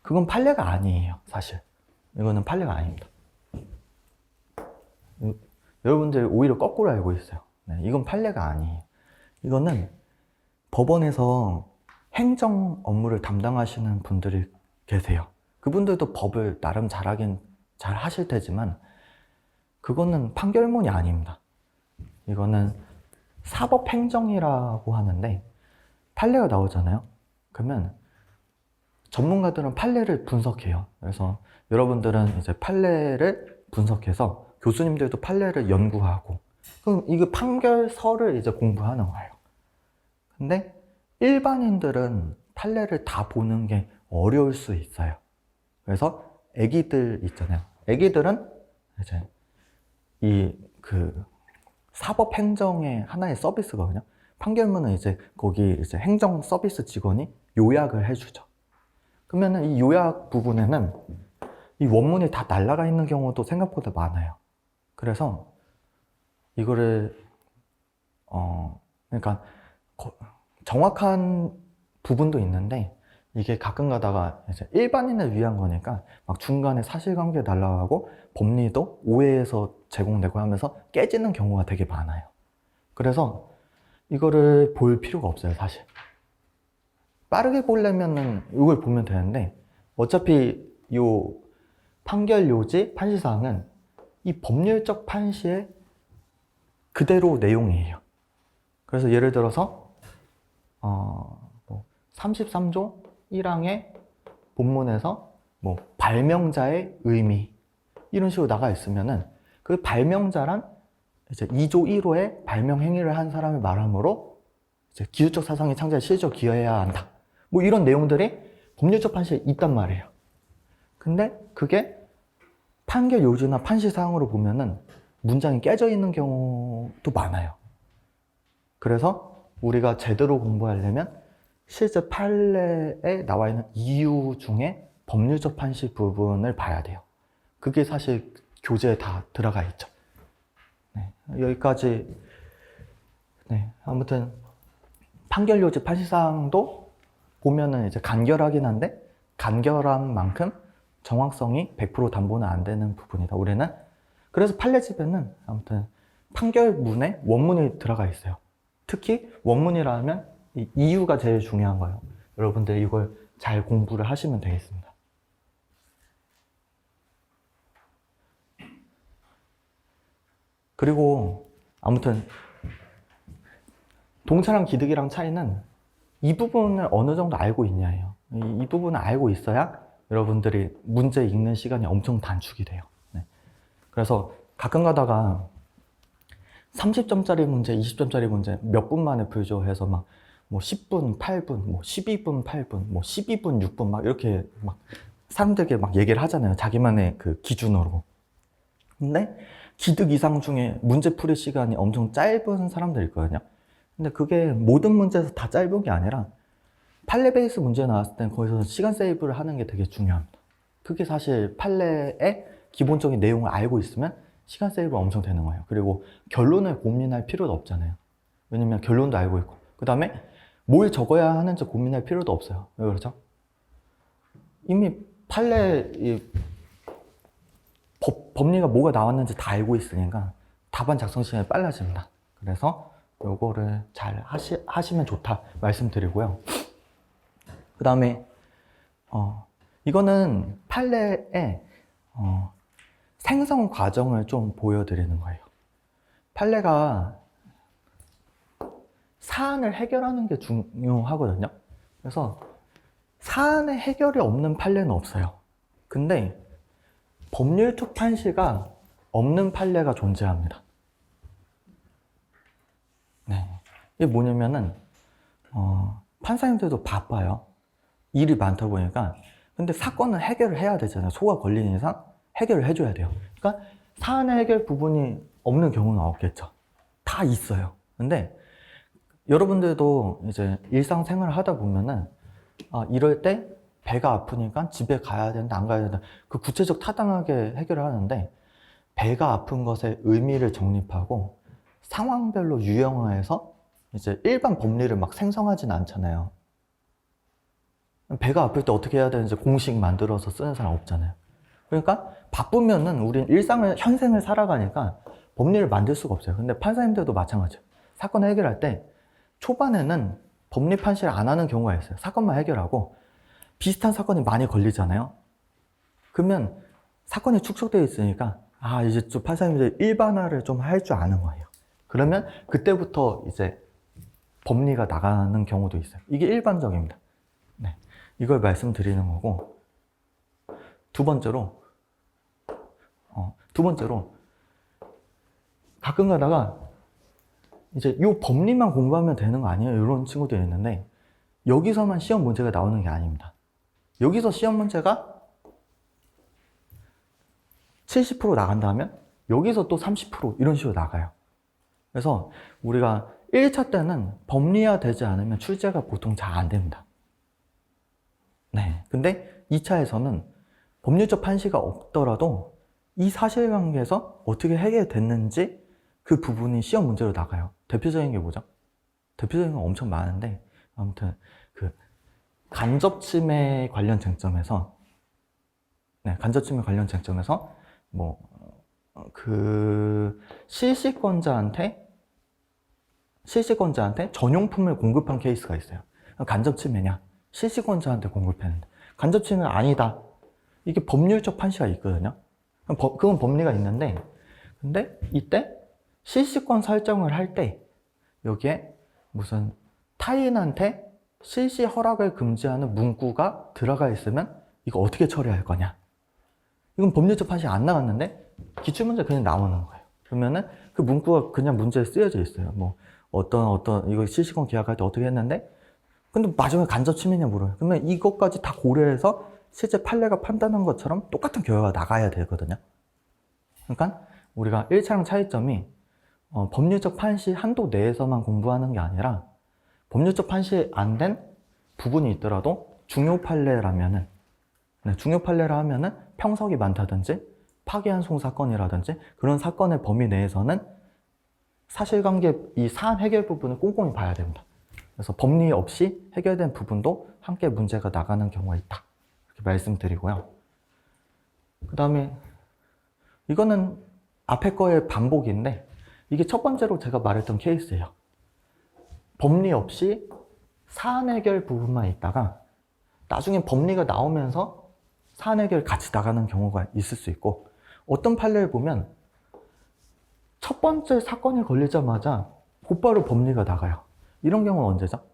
그건 판례가 아니에요, 사실. 이거는 판례가 아닙니다. 여러분들 오히려 거꾸로 알고 있어요. 이건 판례가 아니에요. 이거는 법원에서 행정 업무를 담당하시는 분들이 계세요. 그분들도 법을 나름 잘 하실 테지만 그거는 판결문이 아닙니다. 이거는 사법행정이라고 하는데 판례가 나오잖아요. 그러면 전문가들은 판례를 분석해요. 그래서 여러분들은 이제 판례를 분석해서 교수님들도 판례를 연구하고 그럼 이거 판결서를 이제 공부하는 거예요. 근데 일반인들은 판례를 다 보는 게 어려울 수 있어요. 그래서 애기들 있잖아요. 애기들은 이제 사법행정의 하나의 서비스거든요. 판결문은 이제 거기 이제 행정 서비스 직원이 요약을 해주죠. 그러면은 이 요약 부분에는 이 원문이 다 날라가 있는 경우도 생각보다 많아요. 그래서 이거를 그러니까 정확한 부분도 있는데 이게 가끔 가다가 이제 일반인을 위한 거니까 막 중간에 사실관계 날라가고 법리도 오해해서 제공되고 하면서 깨지는 경우가 되게 많아요. 그래서 이거를 볼 필요가 없어요, 사실. 빠르게 보려면은 이걸 보면 되는데 어차피 요 판결 요지 판시사항은 이 법률적 판시의 그대로 내용이에요. 그래서 예를 들어서 33조 1항의 본문에서 뭐 발명자의 의미 이런 식으로 나가 있으면은 그 발명자란 이제 2조 1호의 발명 행위를 한 사람을 말하므로 이제 기술적 사상의 창작에 실질적으로 기여해야 한다. 뭐 이런 내용들이 법률적 판시에 있단 말이에요. 근데 그게 판결 요지나 판시 사항으로 보면은 문장이 깨져 있는 경우도 많아요. 그래서 우리가 제대로 공부하려면 실제 판례에 나와 있는 이유 중에 법률적 판시 부분을 봐야 돼요. 그게 사실 교재에 다 들어가 있죠. 네, 여기까지. 네, 아무튼 판결 요지 판시 사항도 보면은 이제 간결하긴 한데 간결한 만큼 정확성이 100% 담보는 안 되는 부분이다. 우리는 그래서 판례집에는 아무튼 판결문에 원문이 들어가 있어요. 특히 원문이라 하면 이 이유가 제일 중요한 거예요. 여러분들 이걸 잘 공부를 하시면 되겠습니다. 그리고 아무튼 동차랑 기득이랑 차이는 이 부분을 어느 정도 알고 있냐예요. 이 부분을 알고 있어야 여러분들이 문제 읽는 시간이 엄청 단축이 돼요. 네. 그래서 가끔 가다가 30점짜리 문제, 20점짜리 문제 몇 분 만에 풀죠 해서 막 뭐 10분, 8분, 뭐 12분, 8분, 뭐 12분, 6분 막 이렇게 막 사람들에게 막 얘기를 하잖아요. 자기만의 그 기준으로. 근데 기득 이상 중에 문제 풀이 시간이 엄청 짧은 사람들 있거든요. 근데 그게 모든 문제에서 다 짧은 게 아니라 판례 베이스 문제 나왔을 땐 거기서 시간 세이브를 하는 게 되게 중요합니다. 그게 사실 판례의 기본적인 내용을 알고 있으면 시간 세이브가 엄청 되는 거예요. 그리고 결론을 고민할 필요도 없잖아요. 왜냐면 결론도 알고 있고 그 다음에 뭘 적어야 하는지 고민할 필요도 없어요. 왜 그러죠? 이미 판례 법리가 뭐가 나왔는지 다 알고 있으니까 답안 작성 시간이 빨라집니다. 그래서 요거를 잘 하시면 좋다 말씀드리고요. 그 다음에 이거는 판례의 생성 과정을 좀 보여드리는 거예요. 판례가 사안을 해결하는 게 중요하거든요. 그래서 사안의 해결이 없는 판례는 없어요. 근데 법률적 판시가 없는 판례가 존재합니다. 네. 이게 뭐냐면은 판사님들도 바빠요. 일이 많다 보니까. 근데 사건은 해결을 해야 되잖아요. 소가 걸린 이상 해결을 해줘야 돼요. 그러니까 사안의 해결 부분이 없는 경우는 없겠죠. 다 있어요. 근데 여러분들도 이제 일상생활을 하다 보면은 이럴 때 배가 아프니까 집에 가야 된다, 안 가야 된다. 그 구체적 타당하게 해결을 하는데 배가 아픈 것의 의미를 정립하고 상황별로 유형화해서 이제 일반 법리를 막 생성하진 않잖아요. 배가 아플 때 어떻게 해야 되는지 공식 만들어서 쓰는 사람 없잖아요. 그러니까 바쁘면은 우린 현생을 살아가니까 법리를 만들 수가 없어요. 근데 판사님들도 마찬가지예요. 사건을 해결할 때 초반에는 법리 판시를 안 하는 경우가 있어요. 사건만 해결하고 비슷한 사건이 많이 걸리잖아요. 그러면 사건이 축적되어 있으니까 이제 좀 판사님들 일반화를 좀 할 줄 아는 거예요. 그러면 그때부터 이제 법리가 나가는 경우도 있어요. 이게 일반적입니다. 네. 이걸 말씀드리는 거고, 두 번째로 가끔 가다가 이제 요 법리만 공부하면 되는 거 아니에요? 이런 친구들이 있는데, 여기서만 시험 문제가 나오는 게 아닙니다. 여기서 시험 문제가 70% 나간다 하면 여기서 또 30% 이런 식으로 나가요. 그래서 우리가 1차 때는 법리화 되지 않으면 출제가 보통 잘 안 됩니다. 네. 근데 2차에서는 법률적 판시가 없더라도 이 사실관계에서 어떻게 해결됐는지 그 부분이 시험 문제로 나가요. 대표적인 게 뭐죠? 대표적인 건 엄청 많은데, 아무튼 그 간접침해 관련 쟁점에서 뭐 그 실시권자한테 전용품을 공급한 케이스가 있어요. 간접침해냐? 실시권자한테 공급했는데 간접침해 아니다. 이게 법률적 판시가 있거든요. 그건 법리가 있는데, 근데 이때 실시권 설정을 할 때 여기에 무슨 타인한테 실시 허락을 금지하는 문구가 들어가 있으면 이거 어떻게 처리할 거냐? 이건 법률적 판시 안 나갔는데 기출문제 그냥 나오는 거예요. 그러면은 그 문구가 그냥 문제에 쓰여져 있어요. 뭐 어떤 이거 실시권 계약할 때 어떻게 했는데, 근데 마지막에 간접침해냐 물어요. 그러면 이것까지 다 고려해서 실제 판례가 판단한 것처럼 똑같은 결과가 나가야 되거든요. 그러니까 우리가 1차랑 차이점이 법률적 판시 한도 내에서만 공부하는 게 아니라 법률적 판시 안 된 부분이 있더라도 중요 판례라면은, 중요 판례라 하면은 평석이 많다든지 파기환 송 사건이라든지 그런 사건의 범위 내에서는 사실관계 이 사안 해결 부분을 꼼꼼히 봐야 됩니다. 그래서 법리 없이 해결된 부분도 함께 문제가 나가는 경우가 있다. 이렇게 말씀드리고요. 그 다음에 이거는 앞에 거의 반복인데, 이게 첫 번째로 제가 말했던 케이스예요. 법리 없이 사안 해결 부분만 있다가 나중에 법리가 나오면서 사안 해결 같이 나가는 경우가 있을 수 있고, 어떤 판례를 보면 첫 번째 사건이 걸리자마자 곧바로 법리가 나가요. 이런 경우는 언제죠?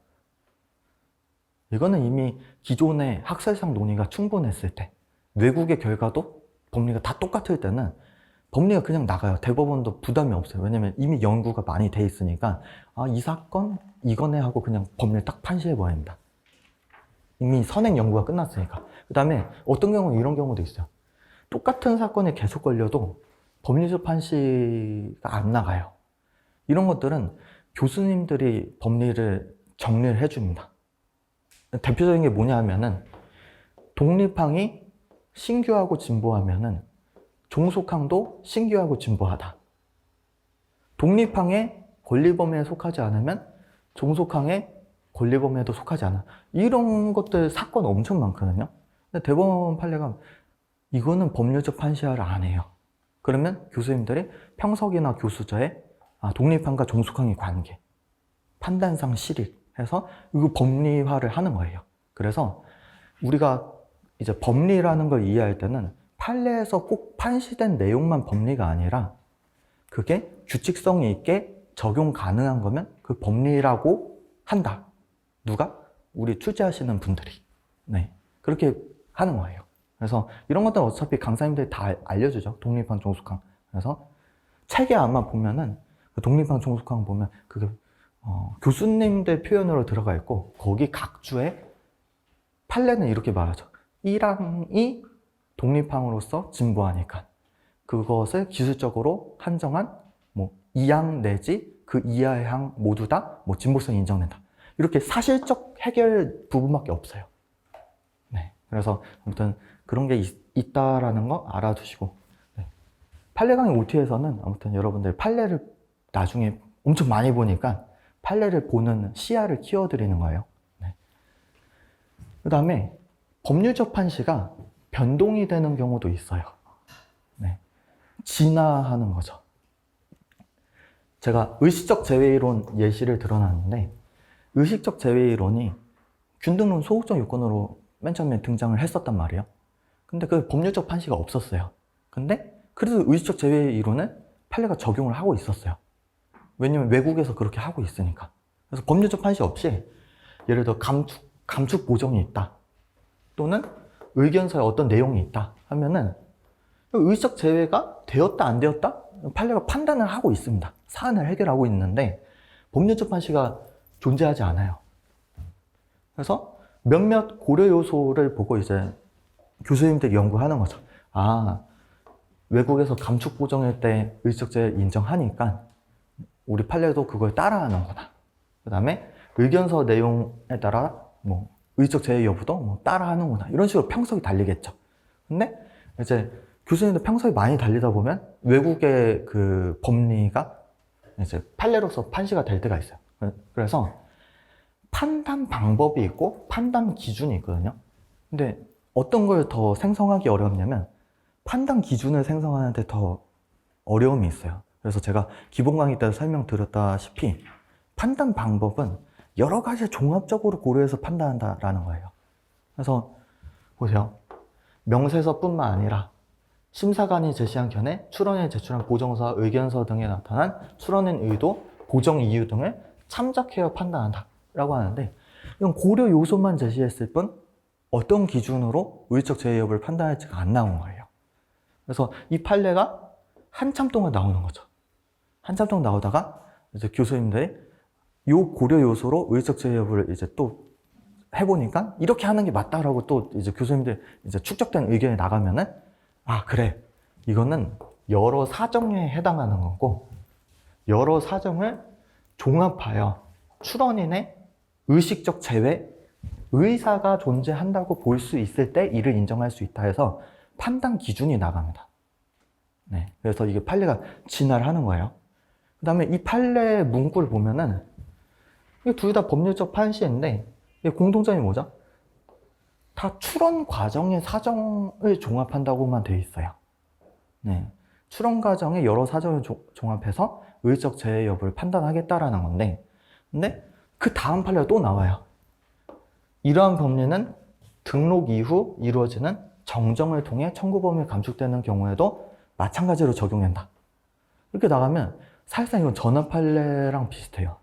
이거는 이미 기존의 학설상 논의가 충분했을 때, 외국의 결과도 법리가 다 똑같을 때는 법리가 그냥 나가요. 대법원도 부담이 없어요. 왜냐면 이미 연구가 많이 돼 있으니까, 이 사건 이거네 하고 그냥 법리를 딱 판시해버립니다. 이미 선행 연구가 끝났으니까. 그 다음에 어떤 경우는 이런 경우도 있어요. 똑같은 사건이 계속 걸려도 법리적 판시가 안 나가요. 이런 것들은 교수님들이 법리를 정리를 해줍니다. 대표적인 게 뭐냐 하면은, 독립항이 신규하고 진보하면은 종속항도 신규하고 진보하다. 독립항의 권리범위에 속하지 않으면 종속항의 권리범위에도 속하지 않아. 이런 것들 사건 엄청 많거든요. 근데 대법원 판례가 이거는 법률적 판시를 안 해요. 그러면 교수님들이 평석이나 교수저에 독립항과 종속항의 관계, 판단상 실익 해서 이거 법리화를 하는 거예요. 그래서 우리가 이제 법리라는 걸 이해할 때는 판례에서 꼭 판시된 내용만 법리가 아니라 그게 규칙성이 있게 적용 가능한 거면 그 법리라고 한다. 누가? 우리 출제하시는 분들이. 네, 그렇게 하는 거예요. 그래서 이런 것들은 어차피 강사님들이 다 알려주죠. 독립항, 종속항. 그래서 책에 아마 보면은 그 독립항, 종속항 보면 그게 교수님들 표현으로 들어가 있고, 거기 각 주에 판례는 이렇게 말하죠. 1항이 독립항으로서 진보하니까 그것을 기술적으로 한정한 뭐 2항 내지 그 이하의 항 모두 다 뭐 진보성이 인정된다. 이렇게 사실적 해결 부분밖에 없어요. 네, 그래서 아무튼 그런 게 있다라는 거 알아두시고, 네. 판례 강의 OT에서는 아무튼 여러분들 판례를 나중에 엄청 많이 보니까 판례를 보는 시야를 키워드리는 거예요. 네. 그 다음에 법률적 판시가 변동이 되는 경우도 있어요. 네. 진화하는 거죠. 제가 의식적 제외이론 예시를 들어놨는데, 의식적 제외이론이 균등론 소극적 요건으로 맨 처음에 등장을 했었단 말이에요. 근데 그 법률적 판시가 없었어요. 근데 그래도 의식적 제외이론은 판례가 적용을 하고 있었어요. 왜냐면 외국에서 그렇게 하고 있으니까. 그래서 법률적 판시 없이 예를 들어 감축 보정이 있다. 또는 의견서에 어떤 내용이 있다 하면은 의적 제외가 되었다 안 되었다? 판례가 판단을 하고 있습니다. 사안을 해결하고 있는데 법률적 판시가 존재하지 않아요. 그래서 몇몇 고려 요소를 보고 이제 교수님들이 연구하는 거죠. 아, 외국에서 감축 보정일 때 의적 제외 인정하니까 우리 판례도 그걸 따라하는구나. 그 다음에 의견서 내용에 따라 뭐 의적 제외 여부도 뭐 따라하는구나. 이런 식으로 평석이 달리겠죠. 근데 이제 교수님들 평석이 많이 달리다 보면 외국의 그 법리가 이제 판례로서 판시가 될 때가 있어요. 그래서 판단 방법이 있고 판단 기준이 있거든요. 근데 어떤 걸 더 생성하기 어렵냐면 판단 기준을 생성하는데 더 어려움이 있어요. 그래서 제가 기본 강의 때 설명드렸다시피 판단 방법은 여러 가지 종합적으로 고려해서 판단한다라는 거예요. 그래서 보세요. 명세서뿐만 아니라 심사관이 제시한 견해, 출원에 제출한 보정서, 의견서 등에 나타난 출원인 의도, 보정 이유 등을 참작하여 판단한다 라고 하는데 이건 고려 요소만 제시했을 뿐 어떤 기준으로 의적 제외 여부를 판단할지가 안 나온 거예요. 그래서 이 판례가 한참 동안 나오는 거죠. 한참 동안 나오다가 이제 교수님들이 요 고려 요소로 의적 제외 여부를 이제 또 해보니까 이렇게 하는 게 맞다라고 또 이제 교수님들 이제 축적된 의견이 나가면은 아, 그래. 이거는 여러 사정에 해당하는 거고 여러 사정을 종합하여 출원인의 의식적 제외, 의사가 존재한다고 볼 수 있을 때 이를 인정할 수 있다 해서 판단 기준이 나갑니다. 네, 그래서 이게 판례가 진화를 하는 거예요. 그 다음에 이 판례 문구를 보면은 둘 다 법률적 판시인데 공통점이 뭐죠? 다 출원 과정의 사정을 종합한다고만 되어 있어요. 네, 출원 과정의 여러 사정을 종합해서 의적 제외 여부를 판단하겠다라는 건데 근데 그 다음 판례가 또 나와요. 이러한 법리는 등록 이후 이루어지는 정정을 통해 청구 범위가 감축되는 경우에도 마찬가지로 적용된다. 이렇게 나가면 사실상 이건 전환 판례랑 비슷해요.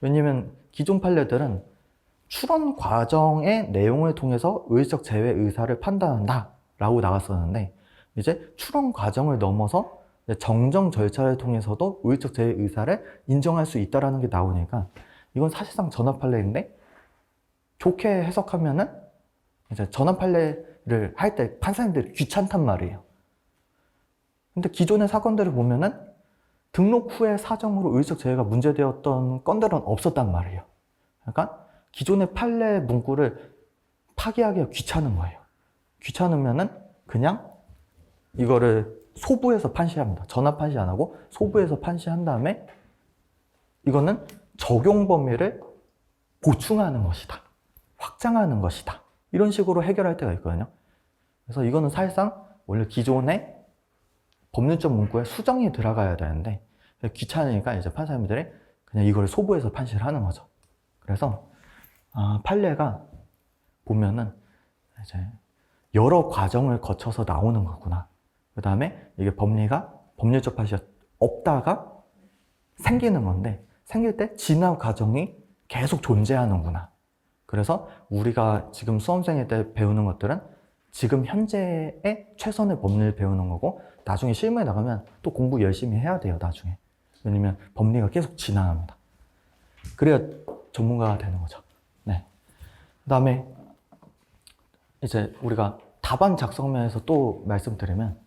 왜냐면 기존 판례들은 출원 과정의 내용을 통해서 의적 제외 의사를 판단한다 라고 나갔었는데 이제 출원 과정을 넘어서 정정 절차를 통해서도 의적 제외 의사를 인정할 수 있다는 게 나오니까 이건 사실상 전환 판례인데 좋게 해석하면은 이제 전환 판례를 할 때 판사님들이 귀찮단 말이에요. 근데 기존의 사건들을 보면은 등록 후에 사정으로 의적 제외가 문제되었던 건들은 없었단 말이에요. 그러니까 기존의 판례 문구를 파기하기가 귀찮은 거예요. 귀찮으면은 그냥 이거를 소부에서 판시합니다. 전압 판시 안 하고 소부에서 판시한 다음에 이거는 적용 범위를 보충하는 것이다. 확장하는 것이다. 이런 식으로 해결할 때가 있거든요. 그래서 이거는 사실상 원래 기존의 법률적 문구에 수정이 들어가야 되는데 귀찮으니까 이제 판사님들이 그냥 이걸 소부에서 판시를 하는 거죠. 그래서 판례가 보면은 이제 여러 과정을 거쳐서 나오는 거구나. 그 다음에 이게 법률적 판시가 없다가 생기는 건데 생길 때 진화 과정이 계속 존재하는구나. 그래서 우리가 지금 수험생일 때 배우는 것들은 지금 현재의 최선의 법리를 배우는 거고 나중에 실무에 나가면 또 공부 열심히 해야 돼요, 나중에. 왜냐면 법리가 계속 진화합니다. 그래야 전문가가 되는 거죠. 네. 그 다음에 이제 우리가 답안 작성면에서 또 말씀드리면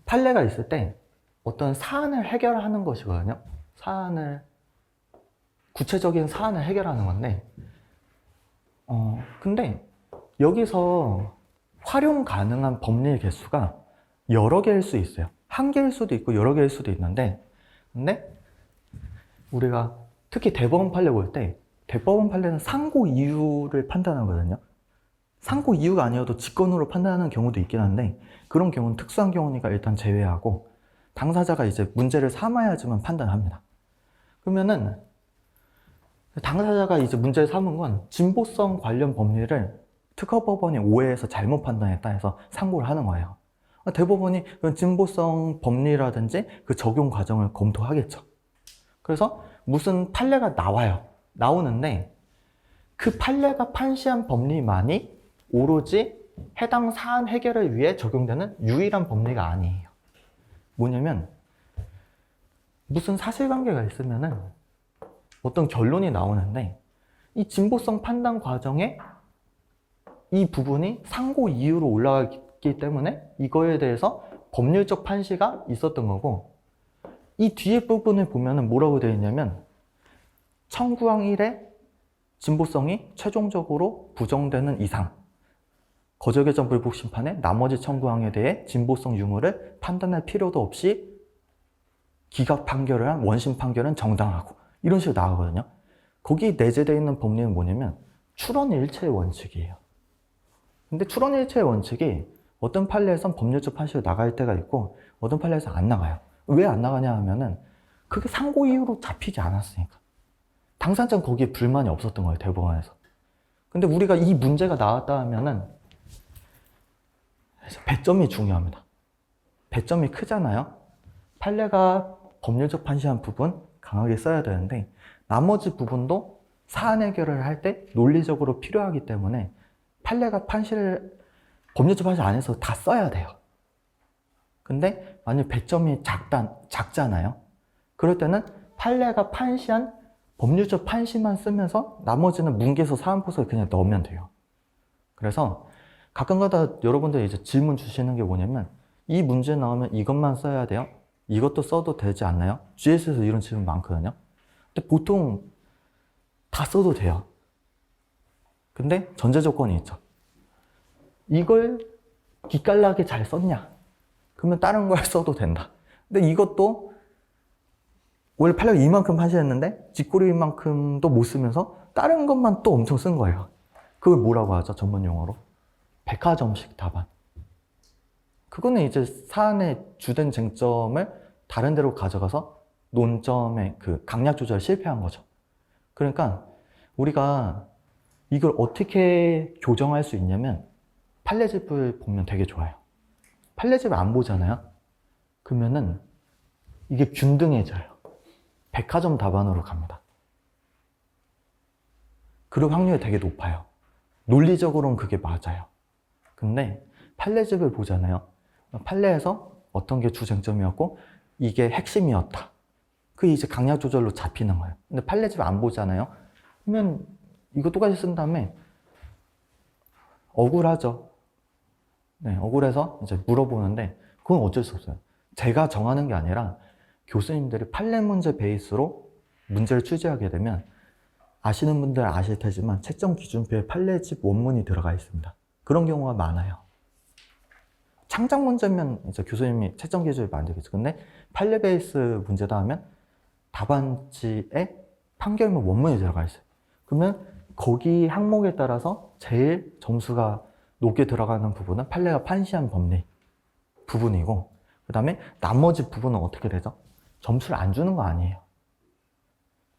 판례가 있을 때 어떤 사안을 해결하는 것이거든요. 구체적인 사안을 해결하는 건데 근데 여기서 활용 가능한 법리의 개수가 여러 개일 수 있어요. 한 개일 수도 있고 여러 개일 수도 있는데 근데 우리가 특히 대법원 판례 볼 때 대법원 판례는 상고 이유를 판단하거든요. 상고 이유가 아니어도 직권으로 판단하는 경우도 있긴 한데 그런 경우는 특수한 경우니까 일단 제외하고 당사자가 이제 문제를 삼아야지만 판단합니다. 그러면은 당사자가 이제 문제를 삼은 건 진보성 관련 법리를 특허법원이 오해해서 잘못 판단했다 해서 상고를 하는 거예요. 대법원이 그런 진보성 법리라든지 그 적용 과정을 검토하겠죠. 그래서 무슨 판례가 나와요. 나오는데 그 판례가 판시한 법리만이 오로지 해당 사안 해결을 위해 적용되는 유일한 법리가 아니에요. 뭐냐면 무슨 사실관계가 있으면은 어떤 결론이 나오는데 이 진보성 판단 과정에 이 부분이 상고 이유로 올라가기 때문에 이거에 대해서 법률적 판시가 있었던 거고, 이 뒤에 부분을 보면은 뭐라고 되어 있냐면 청구항 1의 진보성이 최종적으로 부정되는 이상 거절개정 불복 심판에 나머지 청구항에 대해 진보성 유무를 판단할 필요도 없이 기각 판결을 한 원심 판결은 정당하고, 이런 식으로 나오거든요. 거기 내재되어 있는 법리는 뭐냐면 출원일체의 원칙이에요. 근데 출원일체의 원칙이 어떤 판례에선 법률적 판시로 나갈 때가 있고 어떤 판례에서 안 나가요. 왜 안 나가냐 하면은 그게 상고 이유로 잡히지 않았으니까. 당사자는 거기에 불만이 없었던 거예요, 대법원에서. 근데 우리가 이 문제가 나왔다 하면은 배점이 중요합니다. 배점이 크잖아요. 판례가 법률적 판시한 부분 강하게 써야 되는데 나머지 부분도 사안 해결을 할 때 논리적으로 필요하기 때문에 판례가 판시를 법률적 판시 안에서 다 써야 돼요. 근데 만약 배점이 작잖아요. 그럴 때는 판례가 판시한 법률적 판시만 쓰면서 나머지는 문개서 사안포서에 그냥 넣으면 돼요. 그래서 가끔가다 여러분들 이제 질문 주시는 게 뭐냐면 이 문제 나오면 이것만 써야 돼요? 이것도 써도 되지 않나요? GS에서 이런 질문 많거든요. 근데 보통 다 써도 돼요. 근데 전제 조건이 있죠. 이걸 기깔나게 잘 썼냐? 그러면 다른 걸 써도 된다. 근데 이것도 원래 판례가 이만큼 판시했는데 뒷꼬리만큼도 못 쓰면서 다른 것만 또 엄청 쓴 거예요. 그걸 뭐라고 하죠? 전문 용어로? 백화점식 답안. 그거는 이제 사안의 주된 쟁점을 다른 데로 가져가서 논점의 그 강약 조절에 실패한 거죠. 그러니까 우리가 이걸 어떻게 교정할 수 있냐면 판례집을 보면 되게 좋아요. 판례집을 안 보잖아요. 그러면은 이게 균등해져요. 백화점 답안으로 갑니다. 그럴 확률이 되게 높아요. 논리적으로는 그게 맞아요. 근데 판례집을 보잖아요. 판례에서 어떤 게 주쟁점이었고 이게 핵심이었다. 그게 이제 강약 조절로 잡히는 거예요. 근데 판례집을 안 보잖아요. 그러면 이거 똑같이 쓴 다음에 억울하죠. 네, 억울해서 이제 물어보는데 그건 어쩔 수 없어요. 제가 정하는 게 아니라 교수님들이 판례 문제 베이스로 문제를 출제하게 되면 아시는 분들 아실 테지만 채점 기준표에 판례집 원문이 들어가 있습니다. 그런 경우가 많아요. 창작 문제면 이제 교수님이 채점 기준을 만들겠죠. 근데 판례 베이스 문제다 하면 답안지에 판결문 원문이 들어가 있어요. 그러면 거기 항목에 따라서 제일 점수가 높게 들어가는 부분은 판례가 판시한 법리 부분이고, 그 다음에 나머지 부분은 어떻게 되죠? 점수를 안 주는 거 아니에요.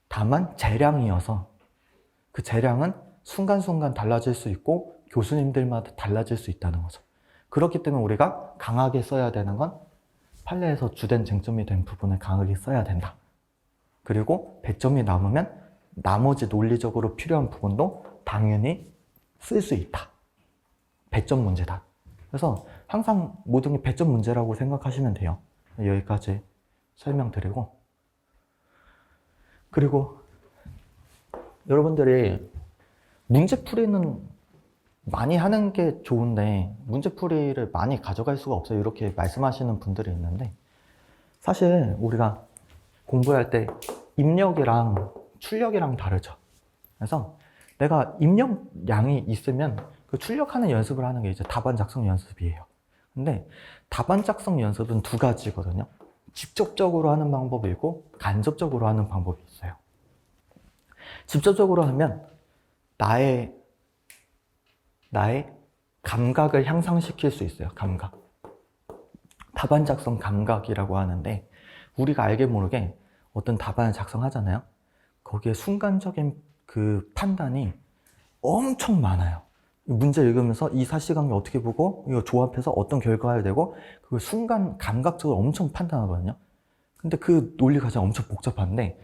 다만 재량이어서 그 재량은 순간순간 달라질 수 있고 교수님들마다 달라질 수 있다는 거죠. 그렇기 때문에 우리가 강하게 써야 되는 건 판례에서 주된 쟁점이 된 부분을 강하게 써야 된다. 그리고 배점이 남으면 나머지 논리적으로 필요한 부분도 당연히 쓸 수 있다. 배점 문제다. 그래서 항상 모든 게 배점 문제라고 생각하시면 돼요. 여기까지 설명드리고, 그리고 여러분들이 문제풀이는 많이 하는 게 좋은데 문제풀이를 많이 가져갈 수가 없어요. 이렇게 말씀하시는 분들이 있는데, 사실 우리가 공부할 때 입력이랑 출력이랑 다르죠. 그래서 내가 입력량이 있으면 그 출력하는 연습을 하는 게 이제 답안 작성 연습이에요. 근데 답안 작성 연습은 두 가지거든요. 직접적으로 하는 방법이 있고 간접적으로 하는 방법이 있어요. 직접적으로 하면 나의 감각을 향상시킬 수 있어요. 감각. 답안 작성 감각이라고 하는데, 우리가 알게 모르게 어떤 답안을 작성하잖아요. 거기에 순간적인 그 판단이 엄청 많아요. 문제 읽으면서 이 사실관계 어떻게 보고 이거 조합해서 어떤 결과를 내고 그걸 순간 감각적으로 엄청 판단하거든요. 근데 그 논리 과정이 엄청 복잡한데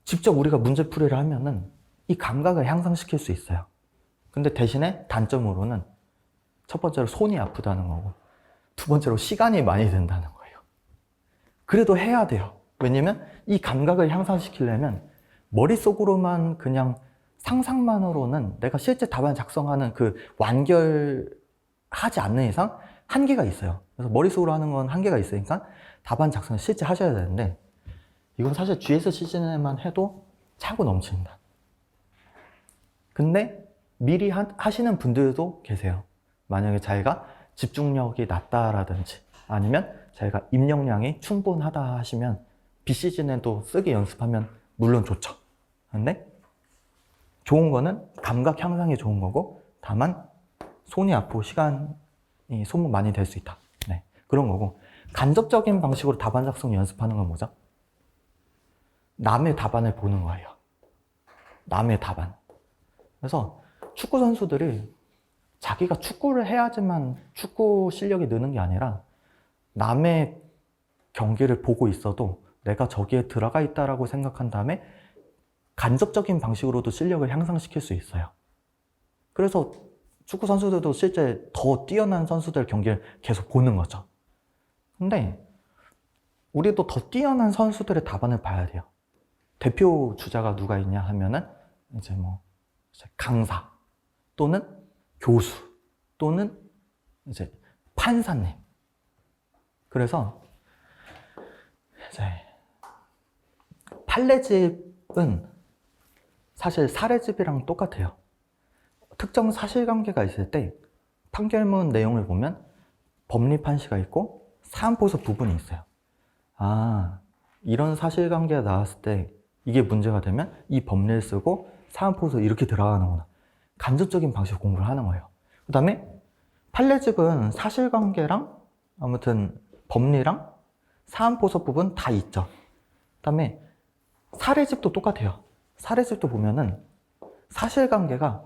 직접 우리가 문제풀이를 하면은 이 감각을 향상시킬 수 있어요. 근데 대신에 단점으로는 첫 번째로 손이 아프다는 거고, 두 번째로 시간이 많이 든다는 거예요. 그래도 해야 돼요. 왜냐면 이 감각을 향상시키려면 머릿속으로만 그냥 상상만으로는 내가 실제 답안 작성하는 그 완결하지 않는 이상 한계가 있어요. 그래서 머릿속으로 하는 건 한계가 있으니까 답안 작성을 실제 하셔야 되는데, 이건 사실 GS 시즌에만 해도 차고 넘칩니다. 근데 미리 하시는 분들도 계세요. 만약에 자기가 집중력이 낮다라든지 아니면 자기가 입력량이 충분하다 하시면 B시즌에도 쓰기 연습하면 물론 좋죠. 근데 좋은 거는 감각 향상이 좋은 거고, 다만 손이 아프고 시간이 소모 많이 될 수 있다. 네, 그런 거고, 간접적인 방식으로 답안 작성 연습하는 건 뭐죠? 남의 답안을 보는 거예요. 남의 답안. 그래서 축구 선수들이 자기가 축구를 해야지만 축구 실력이 느는 게 아니라 남의 경기를 보고 있어도 내가 저기에 들어가 있다라고 생각한 다음에 간접적인 방식으로도 실력을 향상시킬 수 있어요. 그래서 축구 선수들도 실제 더 뛰어난 선수들 경기를 계속 보는 거죠. 근데 우리도 더 뛰어난 선수들의 답안을 봐야 돼요. 대표 주자가 누가 있냐 하면은 이제 뭐 강사 또는 교수 또는 이제 판사님. 그래서 이제 판례집은 사실 사례집이랑 똑같아요. 특정 사실관계가 있을 때 판결문 내용을 보면 법리 판시가 있고 사안포석 부분이 있어요. 아, 이런 사실관계가 나왔을 때 이게 문제가 되면 이 법리를 쓰고 사안포석 이렇게 들어가는구나. 간접적인 방식으로 공부를 하는 거예요. 그 다음에 판례집은 사실관계랑 아무튼 법리랑 사안포석 부분 다 있죠. 그 다음에 사례집도 똑같아요. 사례집도 보면은 사실관계가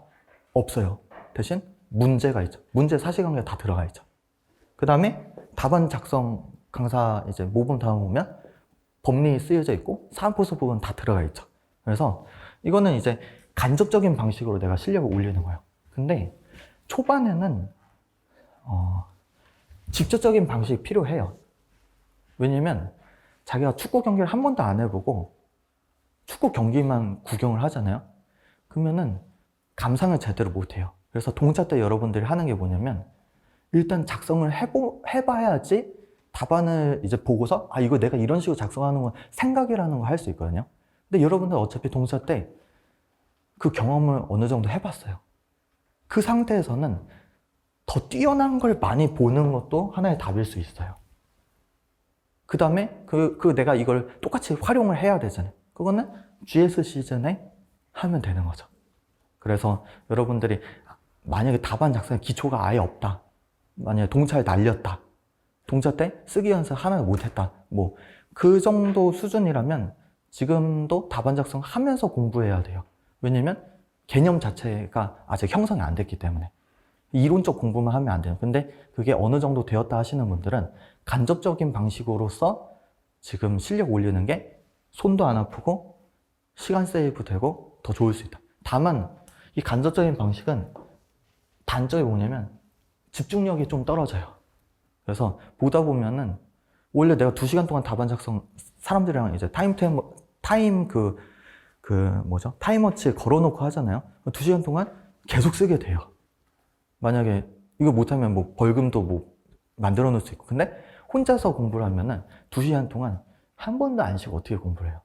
없어요. 대신 문제가 있죠. 문제 사실관계가 다 들어가 있죠. 그 다음에 답안 작성 강사 이제 모범 답안 보면 법리 쓰여져 있고 사안포석 부분 다 들어가 있죠. 그래서 이거는 이제 간접적인 방식으로 내가 실력을 올리는 거예요. 근데 초반에는 직접적인 방식이 필요해요. 왜냐면 자기가 축구 경기를 한 번도 안 해보고 축구 경기만 구경을 하잖아요. 그러면은 감상을 제대로 못해요. 그래서 동차 때 여러분들이 하는 게 뭐냐면 일단 작성을 해봐야지 답안을 이제 보고서 아 이거 내가 이런 식으로 작성하는 건 생각이라는 거 할 수 있거든요. 근데 여러분들 어차피 동차 때 그 경험을 어느 정도 해봤어요. 그 상태에서는 더 뛰어난 걸 많이 보는 것도 하나의 답일 수 있어요. 그 다음에 내가 이걸 똑같이 활용을 해야 되잖아요. 그거는 GS 시즌에 하면 되는 거죠. 그래서 여러분들이 만약에 답안 작성에 기초가 아예 없다. 만약에 동차에 날렸다. 동차 때 쓰기 연습 하나를 못했다. 뭐 그 정도 수준이라면 지금도 답안 작성하면서 공부해야 돼요. 왜냐면 개념 자체가 아직 형성이 안 됐기 때문에 이론적 공부만 하면 안 돼요. 근데 그게 어느 정도 되었다 하시는 분들은 간접적인 방식으로서 지금 실력 올리는 게 손도 안 아프고 시간 세이브 되고 더 좋을 수 있다. 다만 이 간접적인 방식은 단점이 뭐냐면 집중력이 좀 떨어져요. 그래서 보다 보면은 원래 내가 2시간 동안 답안 작성 사람들이랑 이제 타임워치 걸어놓고 하잖아요. 2시간 동안 계속 쓰게 돼요. 만약에 이거 못하면 뭐 벌금도 뭐 만들어 놓을 수 있고. 근데 혼자서 공부를 하면은 2시간 동안 한 번도 안 쉬고 어떻게 공부를 해요?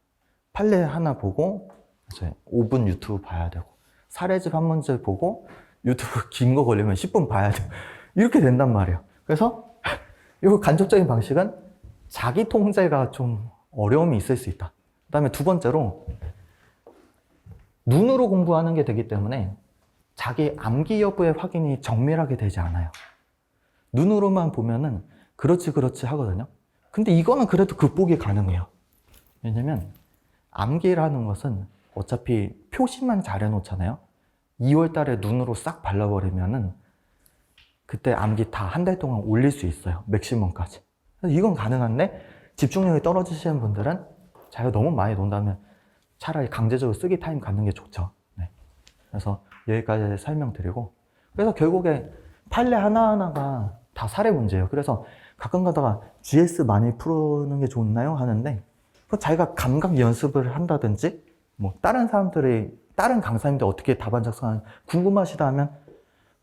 판례 하나 보고 이제 5분 유튜브 봐야 되고, 사례집 한 문제 보고 유튜브 긴 거 걸리면 10분 봐야 돼요. 이렇게 된단 말이에요. 그래서 이 간접적인 방식은 자기 통제가 좀 어려움이 있을 수 있다. 그 다음에 두 번째로 눈으로 공부하는 게 되기 때문에 자기 암기 여부의 확인이 정밀하게 되지 않아요. 눈으로만 보면은 그렇지 하거든요. 근데 이거는 그래도 극복이 가능해요. 왜냐면 암기라는 것은 어차피 표시만 잘 해놓잖아요. 2월 달에 눈으로 싹 발라버리면은 그때 암기 다 한 달 동안 올릴 수 있어요. 맥시멈까지. 그래서 이건 가능한데 집중력이 떨어지시는 분들은 자기가 너무 많이 논다면 차라리 강제적으로 쓰기 타임 갖는 게 좋죠. 네. 그래서 여기까지 설명드리고, 그래서 결국에 판례 하나하나가 다 사례 문제예요. 그래서 가끔 가다가 GS 많이 푸는 게 좋나요? 하는데, 자기가 감각 연습을 한다든지, 뭐 다른 사람들이, 다른 강사님들 어떻게 답안 작성하는지 궁금하시다 하면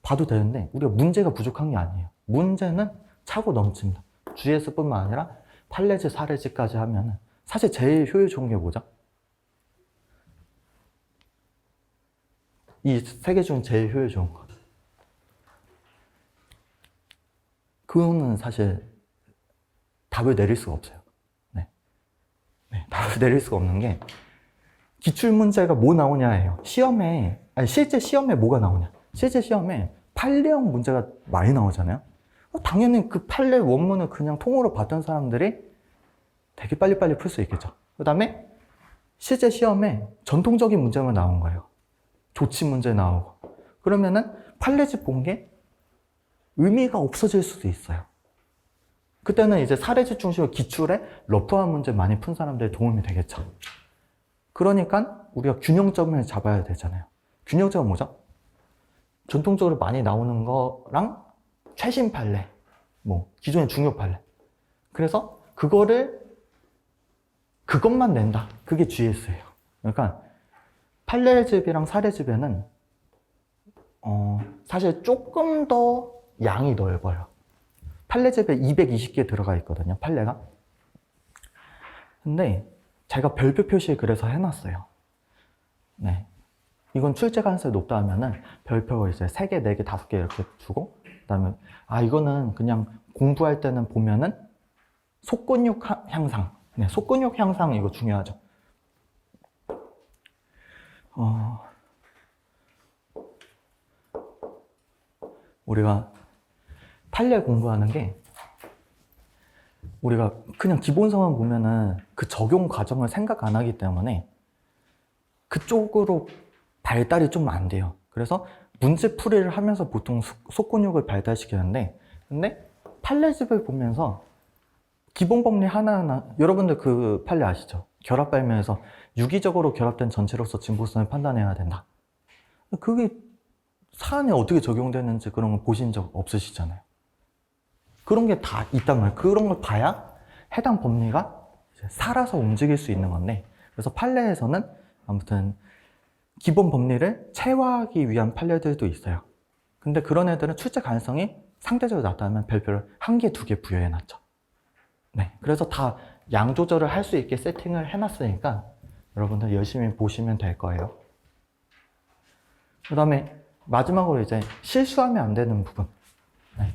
봐도 되는데, 우리가 문제가 부족한 게 아니에요. 문제는 차고 넘칩니다. GS뿐만 아니라 판례지, 사례지까지 하면 사실 제일 효율 좋은 게 뭐죠? 이 세 개 중 제일 효율 좋은 거. 그거는 사실 답을 내릴 수가 없어요. 네. 네, 답을 내릴 수가 없는 게 기출문제가 뭐 나오냐예요. 시험에, 아니 실제 시험에 뭐가 나오냐. 실제 시험에 판례형 문제가 많이 나오잖아요. 당연히 그 판례 원문을 그냥 통으로 봤던 사람들이 되게 빨리빨리 풀 수 있겠죠. 그 다음에 실제 시험에 전통적인 문제만 나온 거예요. 조치 문제 나오고. 그러면은 판례집 본 게 의미가 없어질 수도 있어요. 그때는 이제 사례집 중심으로 기출에 러프한 문제 많이 푼 사람들이 도움이 되겠죠. 그러니까 우리가 균형점을 잡아야 되잖아요. 균형점은 뭐죠? 전통적으로 많이 나오는 거랑 최신 판례, 뭐 기존의 중요 판례. 그래서 그것만 낸다. 그게 GS예요. 그러니까 판례집이랑 사례집에는 사실 조금 더 양이 넓어요. 판례집에 220개 들어가 있거든요. 판례가. 근데 제가 별표 표시 그래서 해놨어요. 네. 이건 출제 가능성이 높다 하면은 별표 이제 3개, 4개, 5개 이렇게 주고, 그 다음에, 이거는 그냥 공부할 때는 보면은 속근육 향상. 네, 속근육 향상 이거 중요하죠. 우리가 판례 공부하는 게 우리가 그냥 기본서만 보면은 그 적용 과정을 생각 안 하기 때문에 그쪽으로 발달이 좀 안 돼요. 그래서 문제 풀이를 하면서 보통 속근육을 발달시키는데, 근데 판례집을 보면서 기본 법리 하나하나, 여러분들 그 판례 아시죠? 결합 발명에서 유기적으로 결합된 전체로서 진보성을 판단해야 된다. 그게 사안에 어떻게 적용되는지 그런 거 보신 적 없으시잖아요. 그런 게 다 있단 말이에요. 그런 걸 봐야 해당 법리가 살아서 움직일 수 있는 건데, 그래서 판례에서는 아무튼 기본 법리를 체화하기 위한 판례들도 있어요. 근데 그런 애들은 출제 가능성이 상대적으로 낮다면 별표를 1개, 2개 부여해놨죠. 네, 그래서 다 양 조절을 할 수 있게 세팅을 해놨으니까 여러분들 열심히 보시면 될 거예요. 그 다음에 마지막으로 이제 실수하면 안 되는 부분. 네.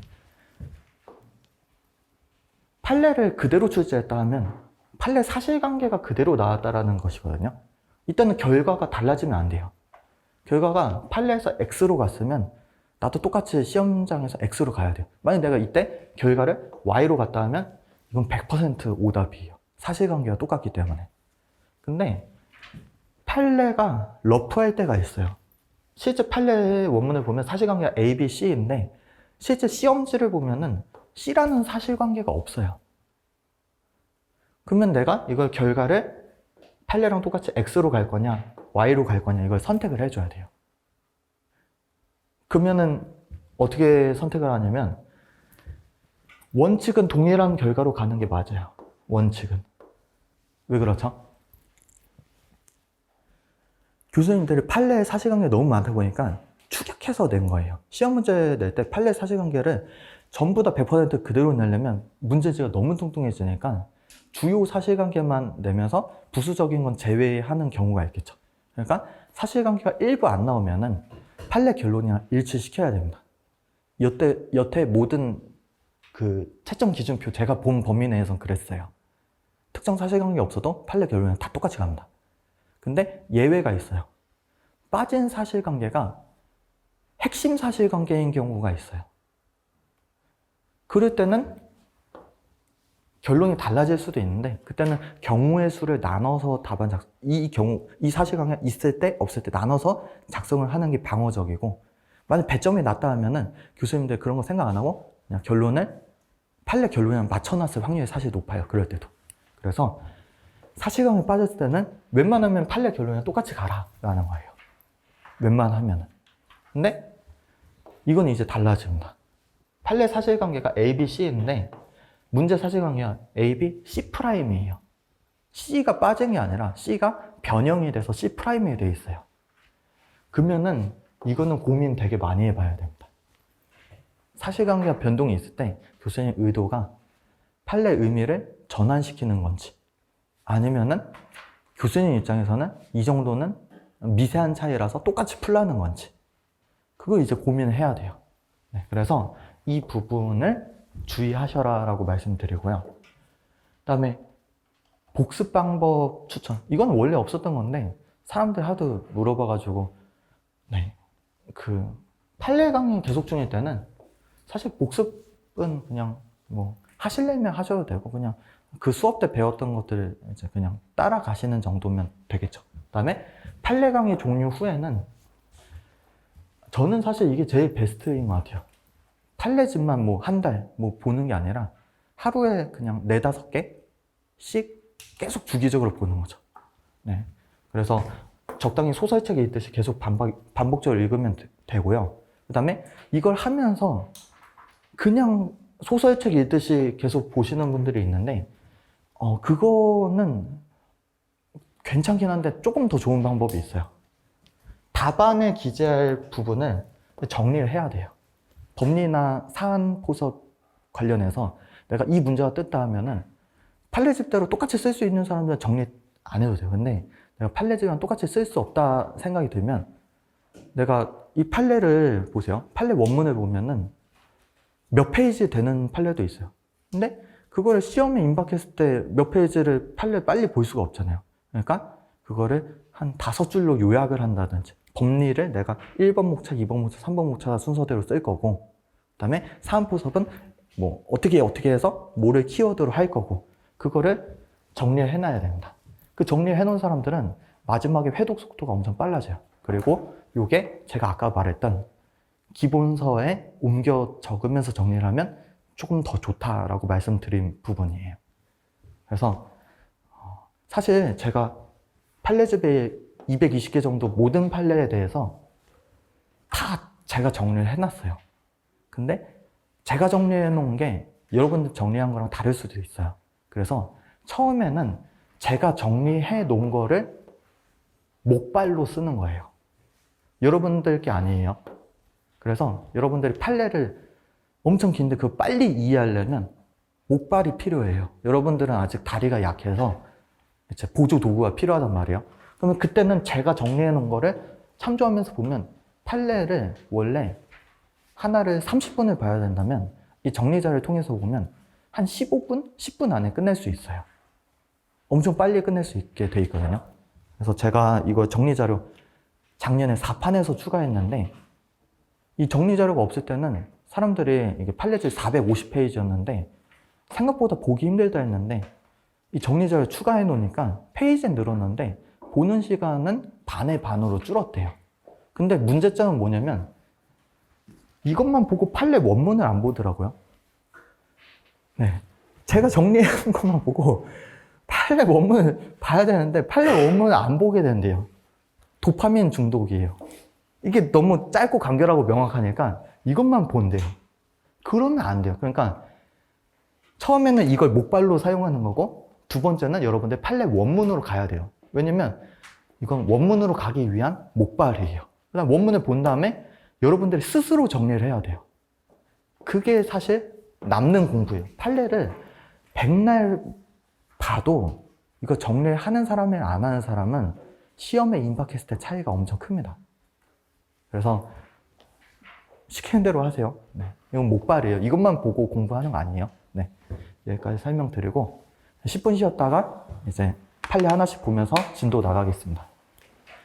판례를 그대로 출제했다 하면 판례 사실관계가 그대로 나왔다라는 것이거든요. 이때는 결과가 달라지면 안 돼요. 결과가 판례에서 X로 갔으면 나도 똑같이 시험장에서 X로 가야 돼요. 만약 내가 이때 결과를 Y로 갔다 하면 이건 100% 오답이에요. 사실관계가 똑같기 때문에. 근데 판례가 러프할 때가 있어요. 실제 판례 원문을 보면 사실관계가 A, B, C인데 실제 시험지를 보면은 C라는 사실관계가 없어요. 그러면 내가 이걸 결과를 판례랑 똑같이 X로 갈 거냐, Y로 갈 거냐 이걸 선택을 해줘야 돼요. 그러면은 어떻게 선택을 하냐면 원칙은 동일한 결과로 가는 게 맞아요. 원칙은. 왜 그렇죠? 교수님들이 판례 사실관계가 너무 많다 보니까 추격해서 낸 거예요. 시험 문제 낼 때 판례 사실관계를 전부 다 100% 그대로 내려면 문제지가 너무 뚱뚱해지니까 주요 사실관계만 내면서 부수적인 건 제외하는 경우가 있겠죠. 그러니까 사실관계가 일부 안 나오면은 판례 결론이랑 일치시켜야 됩니다. 여태 모든 그 채점 기준표 제가 본 범위 내에선 그랬어요. 특정 사실관계 없어도 판례 결론은 다 똑같이 갑니다. 근데 예외가 있어요. 빠진 사실관계가 핵심 사실관계인 경우가 있어요. 그럴 때는 결론이 달라질 수도 있는데 그때는 경우의 수를 나눠서 답안 작성, 이 사실관계가 있을 때 없을 때 나눠서 작성을 하는 게 방어적이고, 만약 배점이 낮다 하면은 교수님들 그런 거 생각 안 하고 그냥 결론을 판례 결론이랑 맞춰놨을 확률이 사실 높아요. 그럴 때도. 그래서 사실감에 빠졌을 때는 웬만하면 판례 결론이 똑같이 가라라는 거예요. 웬만하면은. 근데 이건 이제 달라집니다. 판례 사실관계가 A, B, C인데 문제 사실관계가 A, B, C'이에요. C가 빠진 게 아니라 C가 변형이 돼서 C'이 돼 있어요. 그러면은 이거는 고민 되게 많이 해봐야 됩니다. 사실관계가 변동이 있을 때 교수님 의도가 판례 의미를 전환시키는 건지 아니면은 교수님 입장에서는 이 정도는 미세한 차이라서 똑같이 풀라는 건지 그거 이제 고민을 해야 돼요. 네, 그래서 이 부분을 주의하셔라 라고 말씀드리고요. 그 다음에 복습 방법 추천. 이건 원래 없었던 건데 사람들 하도 물어봐가지고 네, 그 판례 강의 계속 중일 때는 사실 복습은 그냥 뭐 하실려면 하셔도 되고 그냥 그 수업 때 배웠던 것들을 이제 그냥 따라가시는 정도면 되겠죠. 그 다음에 판례 강의 종료 후에는 저는 사실 이게 제일 베스트인 것 같아요. 판례집만 뭐 한 달 뭐 보는 게 아니라 하루에 그냥 4-5개씩 계속 주기적으로 보는 거죠. 네. 그래서 적당히 소설책이 있듯이 계속 반복적으로 읽으면 되고요. 그 다음에 이걸 하면서 그냥 소설책 읽듯이 계속 보시는 분들이 있는데 그거는 괜찮긴 한데 조금 더 좋은 방법이 있어요. 답안에 기재할 부분을 정리를 해야 돼요. 법리나 사안 포섭 관련해서 내가 이 문제가 떴다 하면은 판례집대로 똑같이 쓸 수 있는 사람들은 정리 안 해도 돼요. 근데 내가 판례집이랑 똑같이 쓸 수 없다 생각이 들면 내가 이 판례를 보세요. 판례 원문을 보면은 몇 페이지 되는 판례도 있어요. 근데 그거를 시험에 임박했을 때 몇 페이지를 판례 빨리 볼 수가 없잖아요. 그러니까 그거를 한 5줄로 요약을 한다든지 법리를 내가 1번 목차, 2번 목차, 3번 목차 순서대로 쓸 거고 그 다음에 사안포섭은 뭐 어떻게 해서 뭐를 키워드로 할 거고 그거를 정리를 해놔야 됩니다. 그 정리를 해놓은 사람들은 마지막에 회독 속도가 엄청 빨라져요. 그리고 이게 제가 아까 말했던 기본서에 옮겨 적으면서 정리를 하면 조금 더 좋다라고 말씀드린 부분이에요. 그래서 사실 제가 판례집에 220개 정도 모든 판례에 대해서 다 제가 정리를 해놨어요. 근데 제가 정리해 놓은 게 여러분들 정리한 거랑 다를 수도 있어요. 그래서 처음에는 제가 정리해 놓은 거를 목발로 쓰는 거예요. 여러분들 게 아니에요. 그래서 여러분들이 판례를 엄청 긴데 그거 빨리 이해하려면 목발이 필요해요. 여러분들은 아직 다리가 약해서 이제 보조 도구가 필요하단 말이에요. 그러면 그때는 제가 정리해 놓은 거를 참조하면서 보면 판례를 원래 하나를 30분을 봐야 된다면 이 정리자를 통해서 보면 한 15분? 10분 안에 끝낼 수 있어요. 엄청 빨리 끝낼 수 있게 돼 있거든요. 그래서 제가 이거 정리자료 작년에 4판에서 추가했는데 이 정리자료가 없을 때는 사람들이 이게 판례집 450페이지였는데 생각보다 보기 힘들다 했는데 이 정리자료 추가해 놓으니까 페이지는 늘었는데 보는 시간은 반의 반으로 줄었대요. 근데 문제점은 뭐냐면 이것만 보고 판례 원문을 안 보더라고요. 네, 제가 정리한 것만 보고 판례 원문을 봐야 되는데 판례 원문을 안 보게 된대요. 도파민 중독이에요. 이게 너무 짧고 간결하고 명확하니까 이것만 본대요. 그러면 안 돼요. 그러니까 처음에는 이걸 목발로 사용하는 거고 두 번째는 여러분들 판례 원문으로 가야 돼요. 왜냐면 이건 원문으로 가기 위한 목발이에요. 그다음 원문을 본 다음에 여러분들이 스스로 정리를 해야 돼요. 그게 사실 남는 공부예요. 판례를 백날 봐도 이거 정리를 하는 사람이랑 안 하는 사람은 시험에 임박했을 때 차이가 엄청 큽니다. 그래서 시키는 대로 하세요. 네. 이건 목발이에요. 이것만 보고 공부하는 거 아니에요. 네. 여기까지 설명드리고 10분 쉬었다가 이제 판례 하나씩 보면서 진도 나가겠습니다.